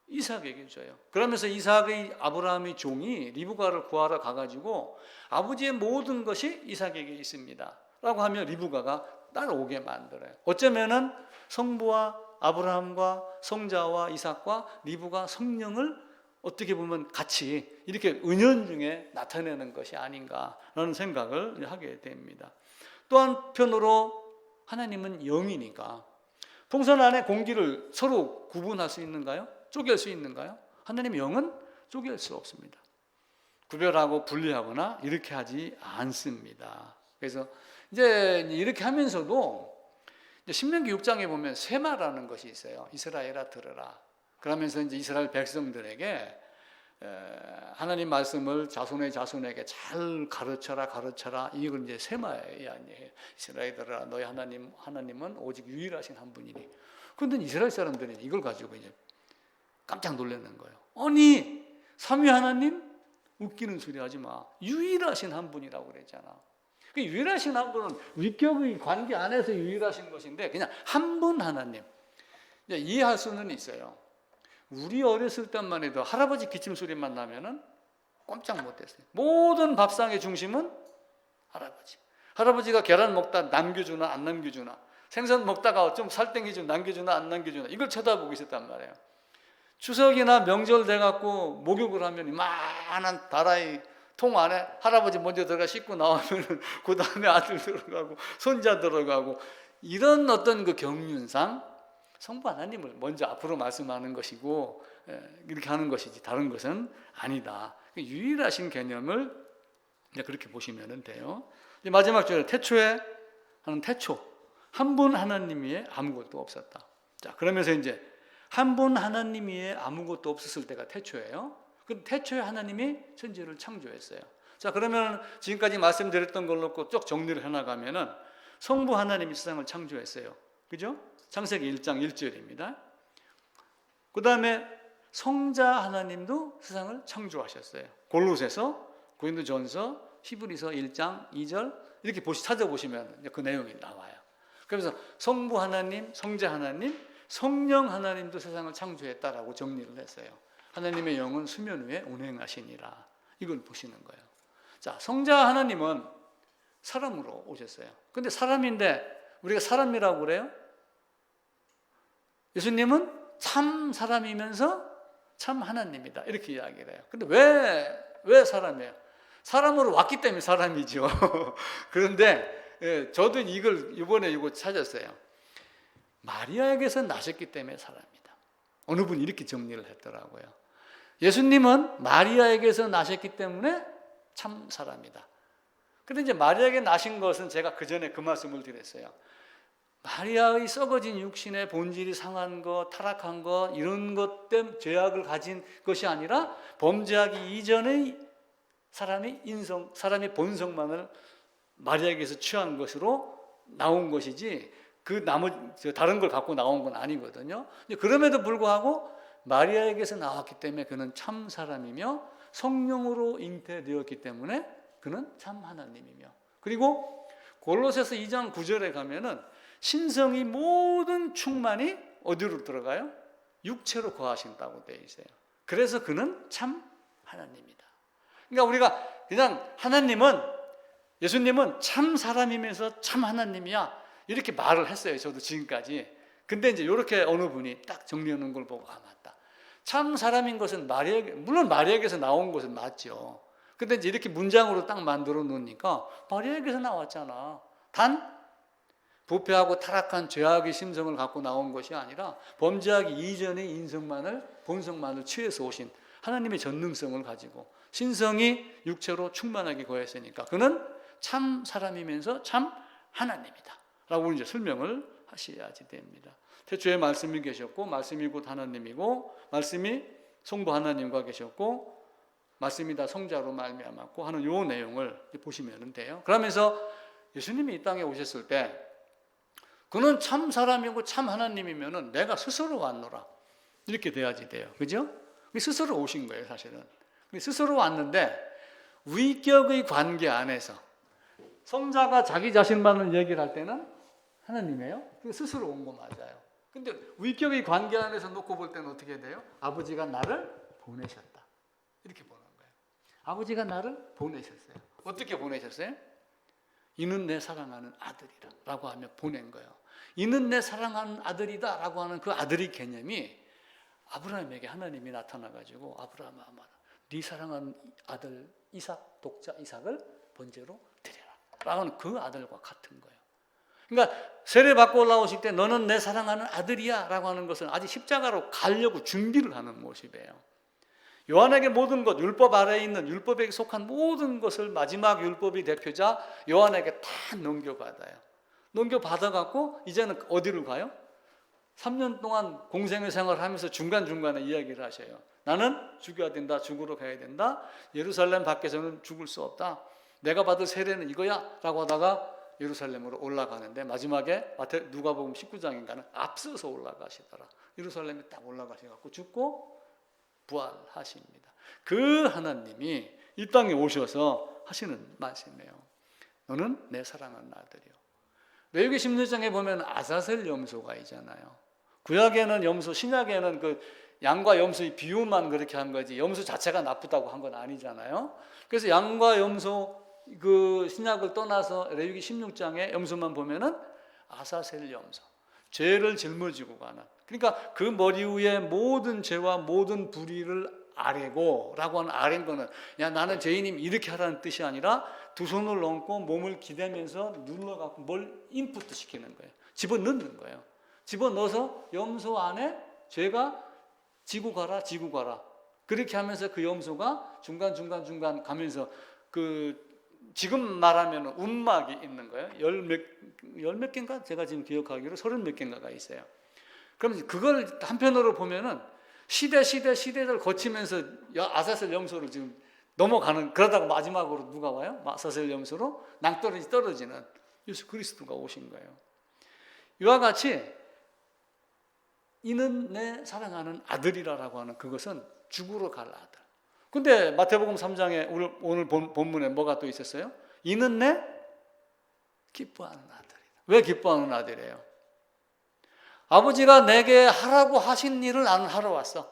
이삭에게 줘요. 그러면서 이삭의 아브라함의 종이 리브가를 구하러 가가지고 아버지의 모든 것이 이삭에게 있습니다 라고 하면 리브가가 따라오게 만들어요. 어쩌면은 성부와 아브라함과 성자와 이삭과 리브가 성령을 어떻게 보면 같이 이렇게 은연중에 나타내는 것이 아닌가라는 생각을 하게 됩니다. 또 한편으로 하나님은 영이니까 풍선 안에 공기를 서로 구분할 수 있는가요? 쪼갤 수 있는가요? 하나님의 영은 쪼갤 수 없습니다. 구별하고 분리하거나 이렇게 하지 않습니다. 그래서 이제 이렇게 하면서도 이제 신명기 6장에 보면 세마라는 것이 있어요. 이스라엘아 들으라. 그러면서 이제 이스라엘 백성들에게 하나님 말씀을 자손에게 잘 가르쳐라. 이걸 이제 세마예요. 이스라엘들아, 너희 하나님은 오직 유일하신 한 분이니. 그런데 이스라엘 사람들이 이걸 가지고 이제 깜짝 놀라는 거예요. 아니, 삼위 하나님 웃기는 소리 하지 마. 유일하신 한 분이라고 그랬잖아. 그 유일하신 한 분은 위격의 관계 안에서 유일하신 것인데 그냥 한 분 하나님. 이해할 수는 있어요. 우리 어렸을 때만 해도 할아버지 기침 소리만 나면은 꼼짝 못했어요. 모든 밥상의 중심은 할아버지. 할아버지가 계란 먹다 남겨주나 안 남겨주나, 생선 먹다가 좀 살땡이 좀 남겨주나 안 남겨주나, 이걸 쳐다보고 있었단 말이에요. 추석이나 명절 돼갖고 목욕을 하면 이만한 다라이 통 안에 할아버지 먼저 들어가 씻고 나오면은 그 다음에 아들 들어가고 손자 들어가고, 이런 어떤 그 경륜상 성부 하나님을 먼저 앞으로 말씀하는 것이고 이렇게 하는 것이지 다른 것은 아니다. 유일하신 개념을 그렇게 보시면 돼요. 이제 마지막 절에 태초에 하는 태초, 한 분 하나님 위에 아무것도 없었다. 자, 그러면서 이제 한 분 하나님 위에 아무것도 없었을 때가 태초예요. 그 태초에 하나님이 천지를 창조했어요. 자, 그러면 지금까지 말씀드렸던 걸로 쭉 정리를 해나가면은 성부 하나님이 세상을 창조했어요. 그죠? 창세기 1장 1절입니다. 그 다음에 성자 하나님도 세상을 창조하셨어요. 골로새서, 고린도전서, 히브리서 1장 2절 이렇게 찾아보시면 그 내용이 나와요. 그래서 성부 하나님, 성자 하나님, 성령 하나님도 세상을 창조했다라고 정리를 했어요. 하나님의 영은 수면 위에 운행하시니라. 이걸 보시는 거예요. 자, 성자 하나님은 사람으로 오셨어요. 근데 사람인데 우리가 사람이라고 그래요? 예수님은 참 사람이면서 참 하나님이다. 이렇게 이야기를 해요. 근데 왜 사람이에요? 사람으로 왔기 때문에 사람이죠. 그런데 저도 이번에 이거 찾았어요. 마리아에게서 나셨기 때문에 사람이다. 어느 분이 이렇게 정리를 했더라고요. 예수님은 마리아에게서 나셨기 때문에 참 사람이다. 그런데 이제 마리아에게 나신 것은 제가 그 전에 그 말씀을 드렸어요. 마리아의 썩어진 육신의 본질이 상한 것, 타락한 것, 이런 것 때문에 죄악을 가진 것이 아니라 범죄하기 이전의 사람의 본성만을 마리아에게서 취한 것으로 나온 것이지 다른 걸 갖고 나온 건 아니거든요. 그럼에도 불구하고 마리아에게서 나왔기 때문에 그는 참 사람이며 성령으로 잉태되었기 때문에 그는 참 하나님이며, 그리고 골로새서 2장 9절에 가면은 신성이 모든 충만이 어디로 들어가요? 육체로 거하신다고 되어 있어요. 그래서 그는 참 하나님이다. 그러니까 우리가 그냥 예수님은 참 사람이면서 참 하나님이야 이렇게 말을 했어요. 저도 지금까지. 근데 이제 이렇게 어느 분이 딱 정리하는 걸 보고 맞다. 참 사람인 것은 물론 마리아에게서 나온 것은 맞죠. 근데 이제 이렇게 문장으로 딱 만들어 놓으니까 마리아에게서 나왔잖아. 단 부패하고 타락한 죄악의 심성을 갖고 나온 것이 아니라 범죄하기 이전의 본성만을 취해서 오신 하나님의 전능성을 가지고 신성이 육체로 충만하게 거했으니까 그는 참 사람이면서 참 하나님이다 라고 이제 설명을 하셔야지 됩니다. 태초에 말씀이 계셨고 말씀이 곧 하나님이고 말씀이 성부 하나님과 계셨고 말씀이 다 성자로 말미암았고 하는 요 내용을 보시면 돼요. 그러면서 예수님이 이 땅에 오셨을 때 그는 참 사람이고 참 하나님이면은 내가 스스로 왔노라 이렇게 돼야지 돼요. 그죠? 스스로 오신 거예요, 사실은. 스스로 왔는데 위격의 관계 안에서 성자가 자기 자신만을 얘기를 할 때는 하나님이에요. 스스로 온 거 맞아요. 근데 위격의 관계 안에서 놓고 볼 때는 어떻게 돼요? 아버지가 나를 보내셨다. 이렇게 보는 거예요. 아버지가 나를 보내셨어요. 어떻게 보내셨어요? 이는 내 사랑하는 아들이다 라고 하며 보낸 거예요. 이는 내 사랑하는 아들이다 라고 하는 그 아들의 개념이 아브라함에게 하나님이 나타나가지고 아브라함아 네 사랑하는 아들 독자 이삭을 번제로 드려라 라고 하는 그 아들과 같은 거예요. 그러니까 세례 받고 올라오실 때 너는 내 사랑하는 아들이야 라고 하는 것은 아직 십자가로 가려고 준비를 하는 모습이에요. 요한에게 모든 것, 율법 아래에 있는 율법에 속한 모든 것을 마지막 율법의 대표자 요한에게 다 넘겨받아요. 넘겨받아갖고 이제는 어디로 가요? 3년 동안 공생의 생활을 하면서 중간중간에 이야기를 하셔요. 나는 죽여야 된다. 죽으러 가야 된다. 예루살렘 밖에서는 죽을 수 없다. 내가 받을 세례는 이거야 라고 하다가 예루살렘으로 올라가는데 마지막에 누가복음 19장인가는 앞서서 올라가시더라. 예루살렘에 딱 올라가셔갖고 죽고 부활하십니다. 그 하나님이 이 땅에 오셔서 하시는 말씀이에요. 너는 내 사랑하는 아들이요. 레위기 16장에 보면 아사셀 염소가 있잖아요. 구약에는 염소, 신약에는 그 양과 염소의 비유만 그렇게 한 거지 염소 자체가 나쁘다고 한 건 아니잖아요. 그래서 양과 염소 그 신약을 떠나서 레위기 16장에 염소만 보면은 아사셀 염소, 죄를 짊어지고 가는. 그러니까 그 머리 위에 모든 죄와 모든 불의를 아뢰고 라고 하는 아뢰는 거는 야 나는 죄인임 이렇게 하라는 뜻이 아니라 두 손을 얹고 몸을 기대면서 눌러갖고 뭘 인풋 시키는 거예요. 집어넣는 거예요. 집어넣어서 염소 안에 죄가 지고 가라 지고 가라. 그렇게 하면서 그 염소가 중간 가면서 지금 말하면 움막이 있는 거예요. 열 몇 개인가? 제가 지금 기억하기로 30 몇 개인가가 있어요. 그럼 그걸 한편으로 보면은 시대를 거치면서 아사셀 염소를 지금 넘어가는, 그러다가 마지막으로 누가 와요? 아사셀 염소로 낭떠러지 떨어지는 예수 그리스도가 오신 거예요. 이와 같이 이는 내 사랑하는 아들이라고 하는 그것은 죽으러 갈 아들. 근데 마태복음 3장에 오늘 본문에 뭐가 또 있었어요? 이는 내 기뻐하는 아들이다. 왜 기뻐하는 아들이에요? 아버지가 내게 하라고 하신 일을 나는 하러 왔어.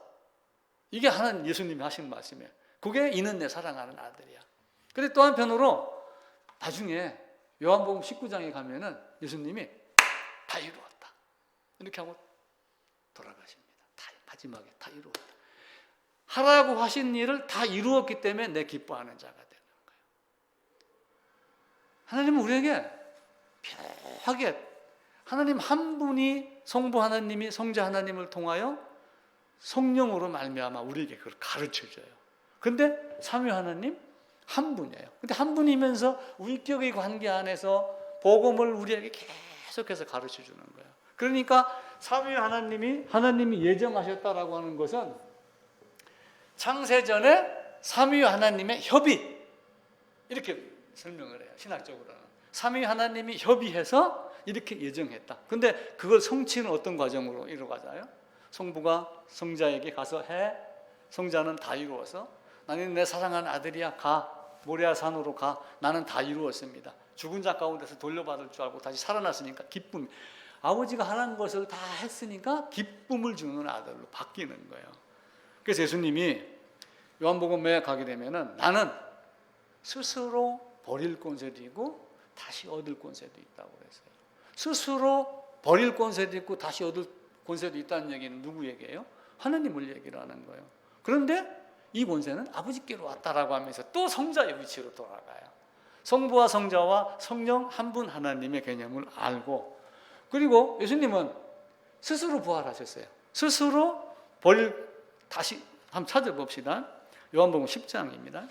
이게 하나님 예수님이 하신 말씀이에요. 그게 이는 내 사랑하는 아들이야. 근데 또 한편으로 나중에 요한복음 19장에 가면은 예수님이 다 이루었다. 이렇게 하고 돌아가십니다. 마지막에 다 이루었다. 하라고 하신 일을 다 이루었기 때문에 내 기뻐하는 자가 되는 거예요. 하나님은 우리에게 묘하게 하나님 한 분이 성부 하나님이 성자 하나님을 통하여 성령으로 말미암아 우리에게 그걸 가르쳐줘요. 근데 삼위 하나님 한 분이에요. 근데 한 분이면서 위격의 관계 안에서 복음을 우리에게 계속해서 가르쳐주는 거예요. 그러니까 삼위 하나님이 예정하셨다라고 하는 것은 창세전에 삼위 하나님의 협의, 이렇게 설명을 해요. 신학적으로는 삼위 하나님이 협의해서 이렇게 예정했다. 근데 그걸 성취는 어떤 과정으로 이루어가잖아요. 성부가 성자에게 가서 해. 성자는 다 이루어서 나는 내 사랑하는 아들이야, 가. 모리아 산으로 가. 나는 다 이루었습니다. 죽은 자 가운데서 돌려받을 줄 알고 다시 살아났으니까 기쁨. 아버지가 하는 것을 다 했으니까 기쁨을 주는 아들로 바뀌는 거예요. 그래서 예수님이 요한복음에 가게 되면은 나는 스스로 버릴 권세도 있고 다시 얻을 권세도 있다고 그랬어요. 스스로 버릴 권세도 있고 다시 얻을 권세도 있다는 얘기는 누구 얘기예요? 하나님을 얘기를 하는 거예요. 그런데 이 권세는 아버지께로 왔다라고 하면서 또 성자의 위치로 돌아가요. 성부와 성자와 성령 한 분 하나님의 개념을 알고, 그리고 예수님은 스스로 부활하셨어요. 스스로 다시 한번 찾아봅시다. 요한복음 10장입니다.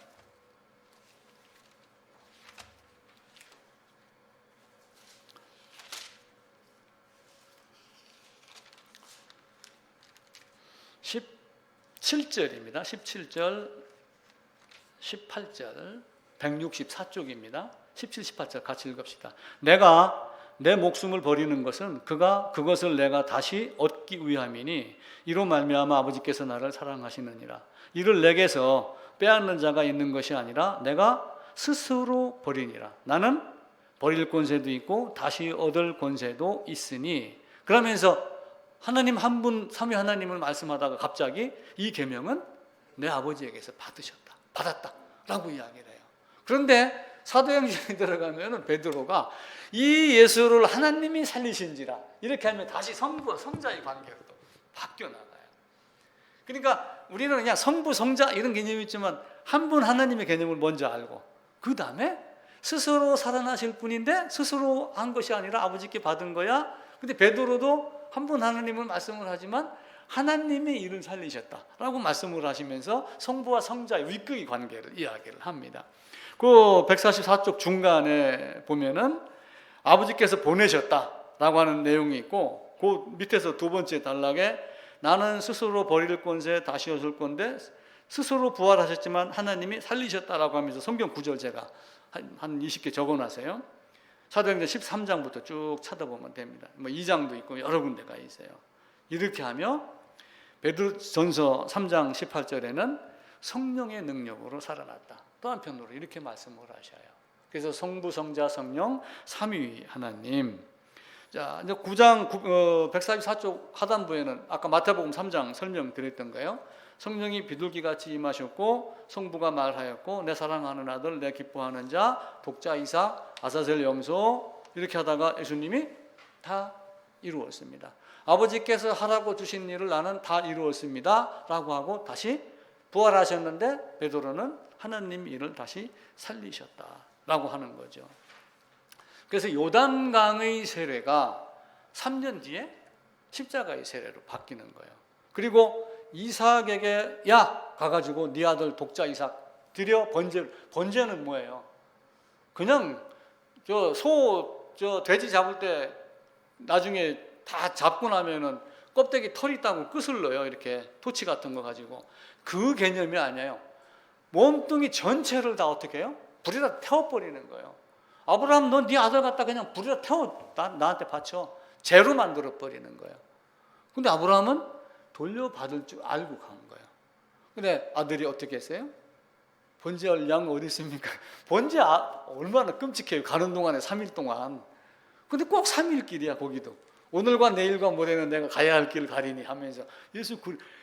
(17절입니다) 17절, 18절, 164쪽입니다. 17, 18절 같이 읽읍시다. 내가 내 목숨을 버리는 것은 그것을 내가 다시 얻기 위함이니 이로 말미암아 아버지께서 나를 사랑하시느니라. 이를 내게서 빼앗는 자가 있는 것이 아니라 내가 스스로 버리니라. 나는 버릴 권세도 있고 다시 얻을 권세도 있으니. 그러면서 하나님 한 분 삼위 하나님을 말씀하다가 갑자기 이 계명은 내 아버지에게서 받았다라고 이야기를 해요. 그런데 사도행전에 들어가면 베드로가 이 예수를 하나님이 살리신지라 이렇게 하면 다시 성부와 성자의 관계로 바뀌어 나가요. 그러니까 우리는 그냥 성부 성자 이런 개념이 있지만 한 분 하나님의 개념을 먼저 알고 그 다음에 스스로 살아나실 분인데 스스로 한 것이 아니라 아버지께 받은 거야. 근데 베드로도 한 분 하나님을 말씀을 하지만 하나님의 일을 살리셨다라고 말씀을 하시면서 성부와 성자의 위격의 관계를 이야기를 합니다. 그 144쪽 중간에 보면은 아버지께서 보내셨다라고 하는 내용이 있고, 그 밑에서 두 번째 단락에 나는 스스로 버릴 권세 다시 얻을 건데 스스로 부활하셨지만 하나님이 살리셨다라고 하면서 성경 구절 제가 한 20개 적어놨어요. 사도행전 13장부터 쭉 찾아보면 됩니다. 2장도 있고 여러 군데가 있어요. 이렇게 하며 베드로전서 3장 18절에는 성령의 능력으로 살아났다. 또 한편으로 이렇게 말씀을 하셔요. 그래서 성부, 성자, 성령, 삼위 하나님. 자, 이제 9장 144쪽 하단부에는 아까 마태복음 3장 설명드렸던 거예요. 성령이 비둘기같이 임하셨고 성부가 말하였고 내 사랑하는 아들 내 기뻐하는 자 독자 이삭 아사셀 염소 이렇게 하다가 예수님이 다 이루었습니다. 아버지께서 하라고 주신 일을 나는 다 이루었습니다 라고 하고 다시 부활하셨는데 베드로는 하나님 일을 다시 살리셨다라고 하는 거죠. 그래서 요단강의 세례가 3년 뒤에 십자가의 세례로 바뀌는 거예요. 그리고 이삭에게 야 가가지고 네 아들 독자 이삭 드려 번제는 뭐예요? 그냥 저 돼지 잡을 때 나중에 다 잡고 나면은 껍데기 털 있다고 끝을 넣어요. 이렇게 토치 같은 거 가지고. 그 개념이 아니에요. 몸뚱이 전체를 다 어떻게 해요? 불에다 태워버리는 거예요. 아브라함 너 네 아들 갖다 그냥 불에다 태워 나한테 바쳐. 죄로 만들어 버리는 거예요. 근데 아브라함은 돌려받을 줄 알고 간 거예요. 근데 아들이 어떻게 했어요? 번제할 양 어디 있습니까? 번제 얼마나 끔찍해요. 가는 동안에 3일 동안. 근데 꼭 3일 길이야 거기도. 오늘과 내일과 모레는 내가 가야 할 길을 가리니 하면서 예수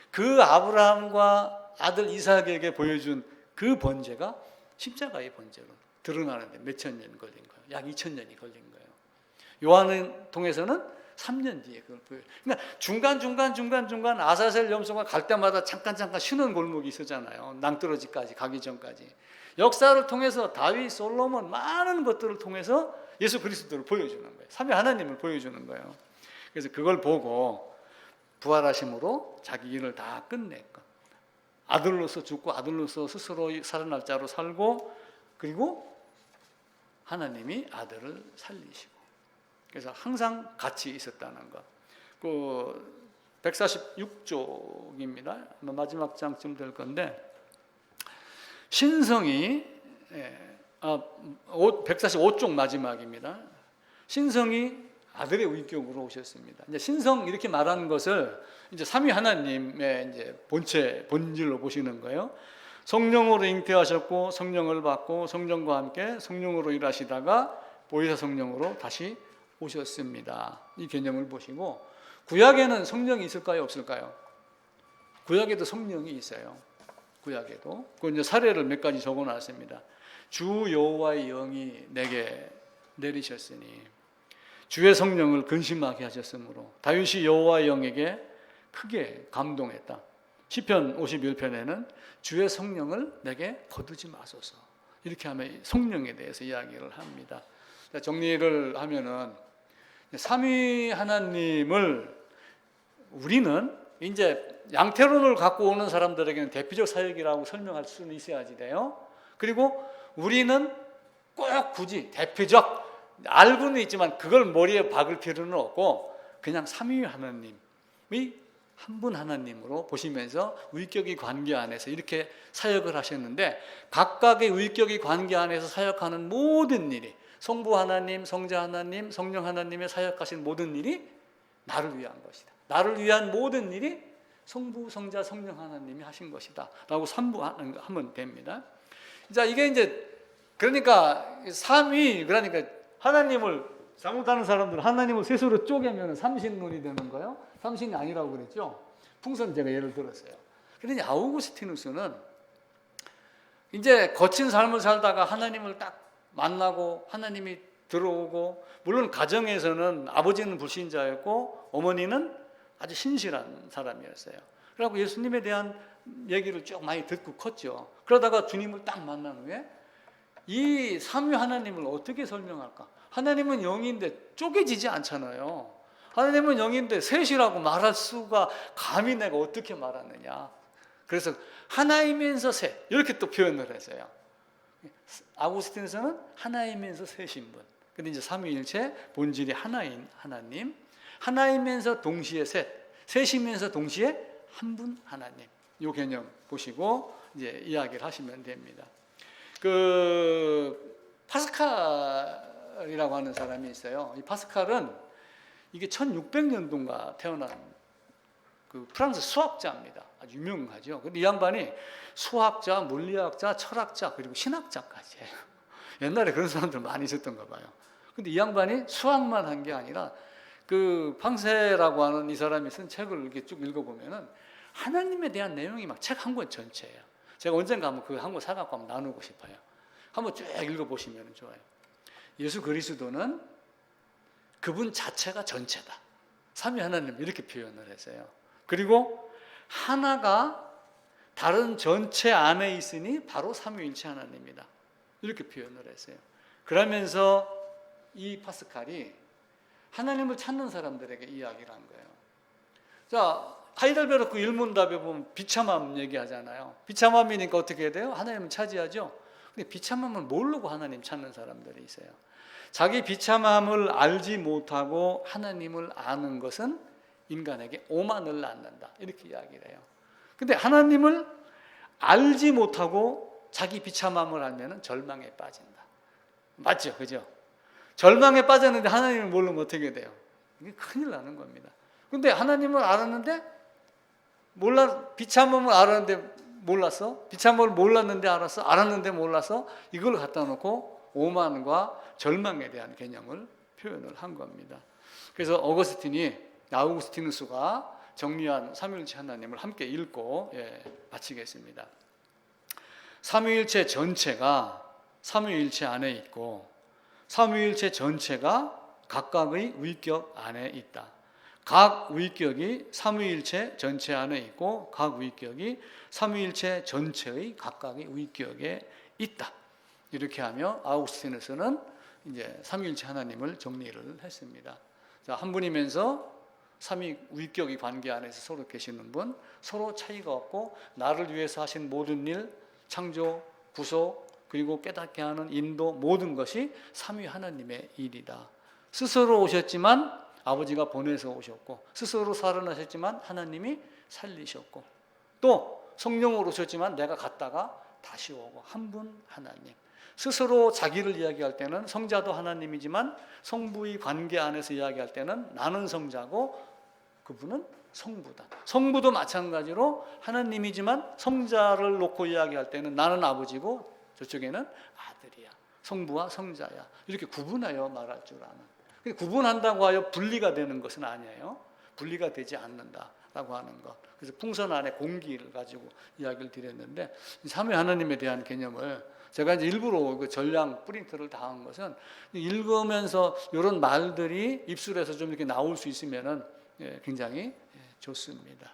그 아브라함과 아들 이삭에게 보여준 그 번제가 십자가의 번제로 드러나는데 몇천 년 걸린 거예요. 약 2000년이 걸린 거예요. 요한을 통해서는 3년 뒤에 그걸 보여요. 그러니까 중간 아사셀 염소가 갈 때마다 잠깐 쉬는 골목이 있었잖아요. 낭떠러지까지 가기 전까지. 역사를 통해서 다윗, 솔로몬 많은 것들을 통해서 예수 그리스도를 보여주는 거예요. 삼위 하나님을 보여주는 거예요. 그래서 그걸 보고 부활하심으로 자기 일을 다 끝냈고 아들로서 죽고 아들로서 스스로 살아날 자로 살고 그리고 하나님이 아들을 살리시고 그래서 항상 같이 있었다는 것. 그 146쪽입니다. 마지막 장쯤 될 건데 신성이 145쪽 마지막입니다. 신성이 아들의 위격으로 오셨습니다. 이제 신성 이렇게 말하는 것을 이제 삼위 하나님의 이제 본질로 보시는 거예요. 성령으로 잉태하셨고 성령을 받고 성령과 함께 성령으로 일하시다가 보혜사 성령으로 다시 오셨습니다. 이 개념을 보시고 구약에는 성령이 있을까요, 없을까요? 구약에도 성령이 있어요. 구약에도. 그 이제 사례를 몇 가지 적어놨습니다. 주 여호와의 영이 내게 내리셨으니 주의 성령을 근심하게 하셨으므로 다윗이 여호와의 영에게 크게 감동했다. 시편 51편에는 주의 성령을 내게 거두지 마소서. 이렇게 하면 성령에 대해서 이야기를 합니다. 정리를 하면은 삼위 하나님을 우리는 이제 양태론을 갖고 오는 사람들에게는 대표적 사역이라고 설명할 수는 있어야지 돼요. 그리고 우리는 꼭 굳이 대표적 알고는 있지만 그걸 머리에 박을 필요는 없고 그냥 삼위 하나님이 한 분 하나님으로 보시면서 위격의 관계 안에서 이렇게 사역을 하셨는데 각각의 위격의 관계 안에서 사역하는 모든 일이 성부 하나님, 성자 하나님, 성령 하나님의 사역하신 모든 일이 나를 위한 것이다. 나를 위한 모든 일이 성부, 성자, 성령 하나님이 하신 것이다 라고 삼부하면 됩니다. 자, 이게 이제 그러니까 삼위 그러니까 하나님을 잘못하는 사람들은 하나님을 셋으로 쪼개면 삼신론이 되는 거예요. 삼신이 아니라고 그랬죠. 풍선 제가 예를 들었어요. 그런데 아우구스티누스는 이제 거친 삶을 살다가 하나님을 딱 만나고 하나님이 들어오고 물론 가정에서는 아버지는 불신자였고 어머니는 아주 신실한 사람이었어요. 그래서 예수님에 대한 얘기를 쭉 많이 듣고 컸죠. 그러다가 주님을 딱 만난 후에 이 삼위 하나님을 어떻게 설명할까? 하나님은 영인데 쪼개지지 않잖아요. 하나님은 영인데 셋이라고 말할 수가 감히 내가 어떻게 말하느냐. 그래서 하나이면서 셋 이렇게 또 표현을 했어요. 아구스틴에서는 하나이면서 셋인 분. 근데 이제 삼위일체 본질이 하나인 하나님, 하나이면서 동시에 셋, 셋이면서 동시에 한 분 하나님. 이 개념 보시고 이제 이야기를 하시면 됩니다. 그 파스칼이라고 하는 사람이 있어요. 이 파스칼은 이게 1600년도인가 태어난 그 프랑스 수학자입니다. 아주 유명하죠. 근데 이 양반이 수학자, 물리학자, 철학자 그리고 신학자까지 해요. 옛날에 그런 사람들 많이 있었던가 봐요. 근데 이 양반이 수학만 한 게 아니라 그 팡세라고 하는 이 사람이 쓴 책을 이렇게 쭉 읽어보면은 하나님에 대한 내용이 막 책 한 권 전체예요. 제가 언젠가 한번 그 한 권 사갖고 한번 나누고 싶어요. 한번 쭉 읽어보시면 좋아요. 예수 그리스도는 그분 자체가 전체다. 삼위 하나님 이렇게 표현을 했어요. 그리고 하나가 다른 전체 안에 있으니 바로 삼위일체 하나님이다. 이렇게 표현을 했어요. 그러면서 이 파스칼이 하나님을 찾는 사람들에게 이야기를 한 거예요. 자, 하이델베르크 일문답에 보면 비참함 얘기하잖아요. 비참함이니까 어떻게 해야 돼요? 하나님을 차지하죠. 근데 비참함을 모르고 하나님 찾는 사람들이 있어요. 자기 비참함을 알지 못하고 하나님을 아는 것은 인간에게 오만을 낳는다, 이렇게 이야기를 해요. 근데 하나님을 알지 못하고 자기 비참함을 알면 절망에 빠진다. 맞죠? 그죠? 절망에 빠졌는데 하나님을 모르면 어떻게 돼요? 이게 큰일 나는 겁니다. 근데 하나님을 알았는데 비참함을 알았는데 몰랐어? 비참함을 몰랐는데 알았어? 알았는데 몰랐어? 이걸 갖다 놓고 오만과 절망에 대한 개념을 표현을 한 겁니다. 그래서 아우구스티누스가 정리한 삼위일체 하나님을 함께 읽고 마치겠습니다. 삼위일체 전체가 삼위일체 안에 있고 삼위일체 전체가 각각의 위격 안에 있다. 각 위격이 삼위일체 전체 안에 있고 각 위격이 삼위일체 전체의 각각의 위격에 있다. 이렇게 하며 아우구스티누스는 이제 삼위일체 하나님을 정리를 했습니다. 자, 한 분이면서 삼위 위격의 관계 안에서 서로 계시는 분, 서로 차이가 없고 나를 위해서 하신 모든 일, 창조, 구속, 그리고 깨닫게 하는 인도, 모든 것이 삼위 하나님의 일이다. 스스로 오셨지만 아버지가 보내서 오셨고, 스스로 살아나셨지만 하나님이 살리셨고, 또 성령으로 오셨지만 내가 갔다가 다시 오고, 한 분 하나님. 스스로 자기를 이야기할 때는 성자도 하나님이지만 성부의 관계 안에서 이야기할 때는 나는 성자고 그분은 성부다. 성부도 마찬가지로 하나님이지만 성자를 놓고 이야기할 때는 나는 아버지고 저쪽에는 아들이야. 성부와 성자야. 이렇게 구분하여 말할 줄 아는. 구분한다고 하여 분리가 되는 것은 아니에요. 분리가 되지 않는다라고 하는 것. 그래서 풍선 안에 공기를 가지고 이야기를 드렸는데 삼위 하나님에 대한 개념을 제가 이제 일부러 그 전량 프린트를 다 한 것은 읽으면서 이런 말들이 입술에서 좀 이렇게 나올 수 있으면은 굉장히 좋습니다.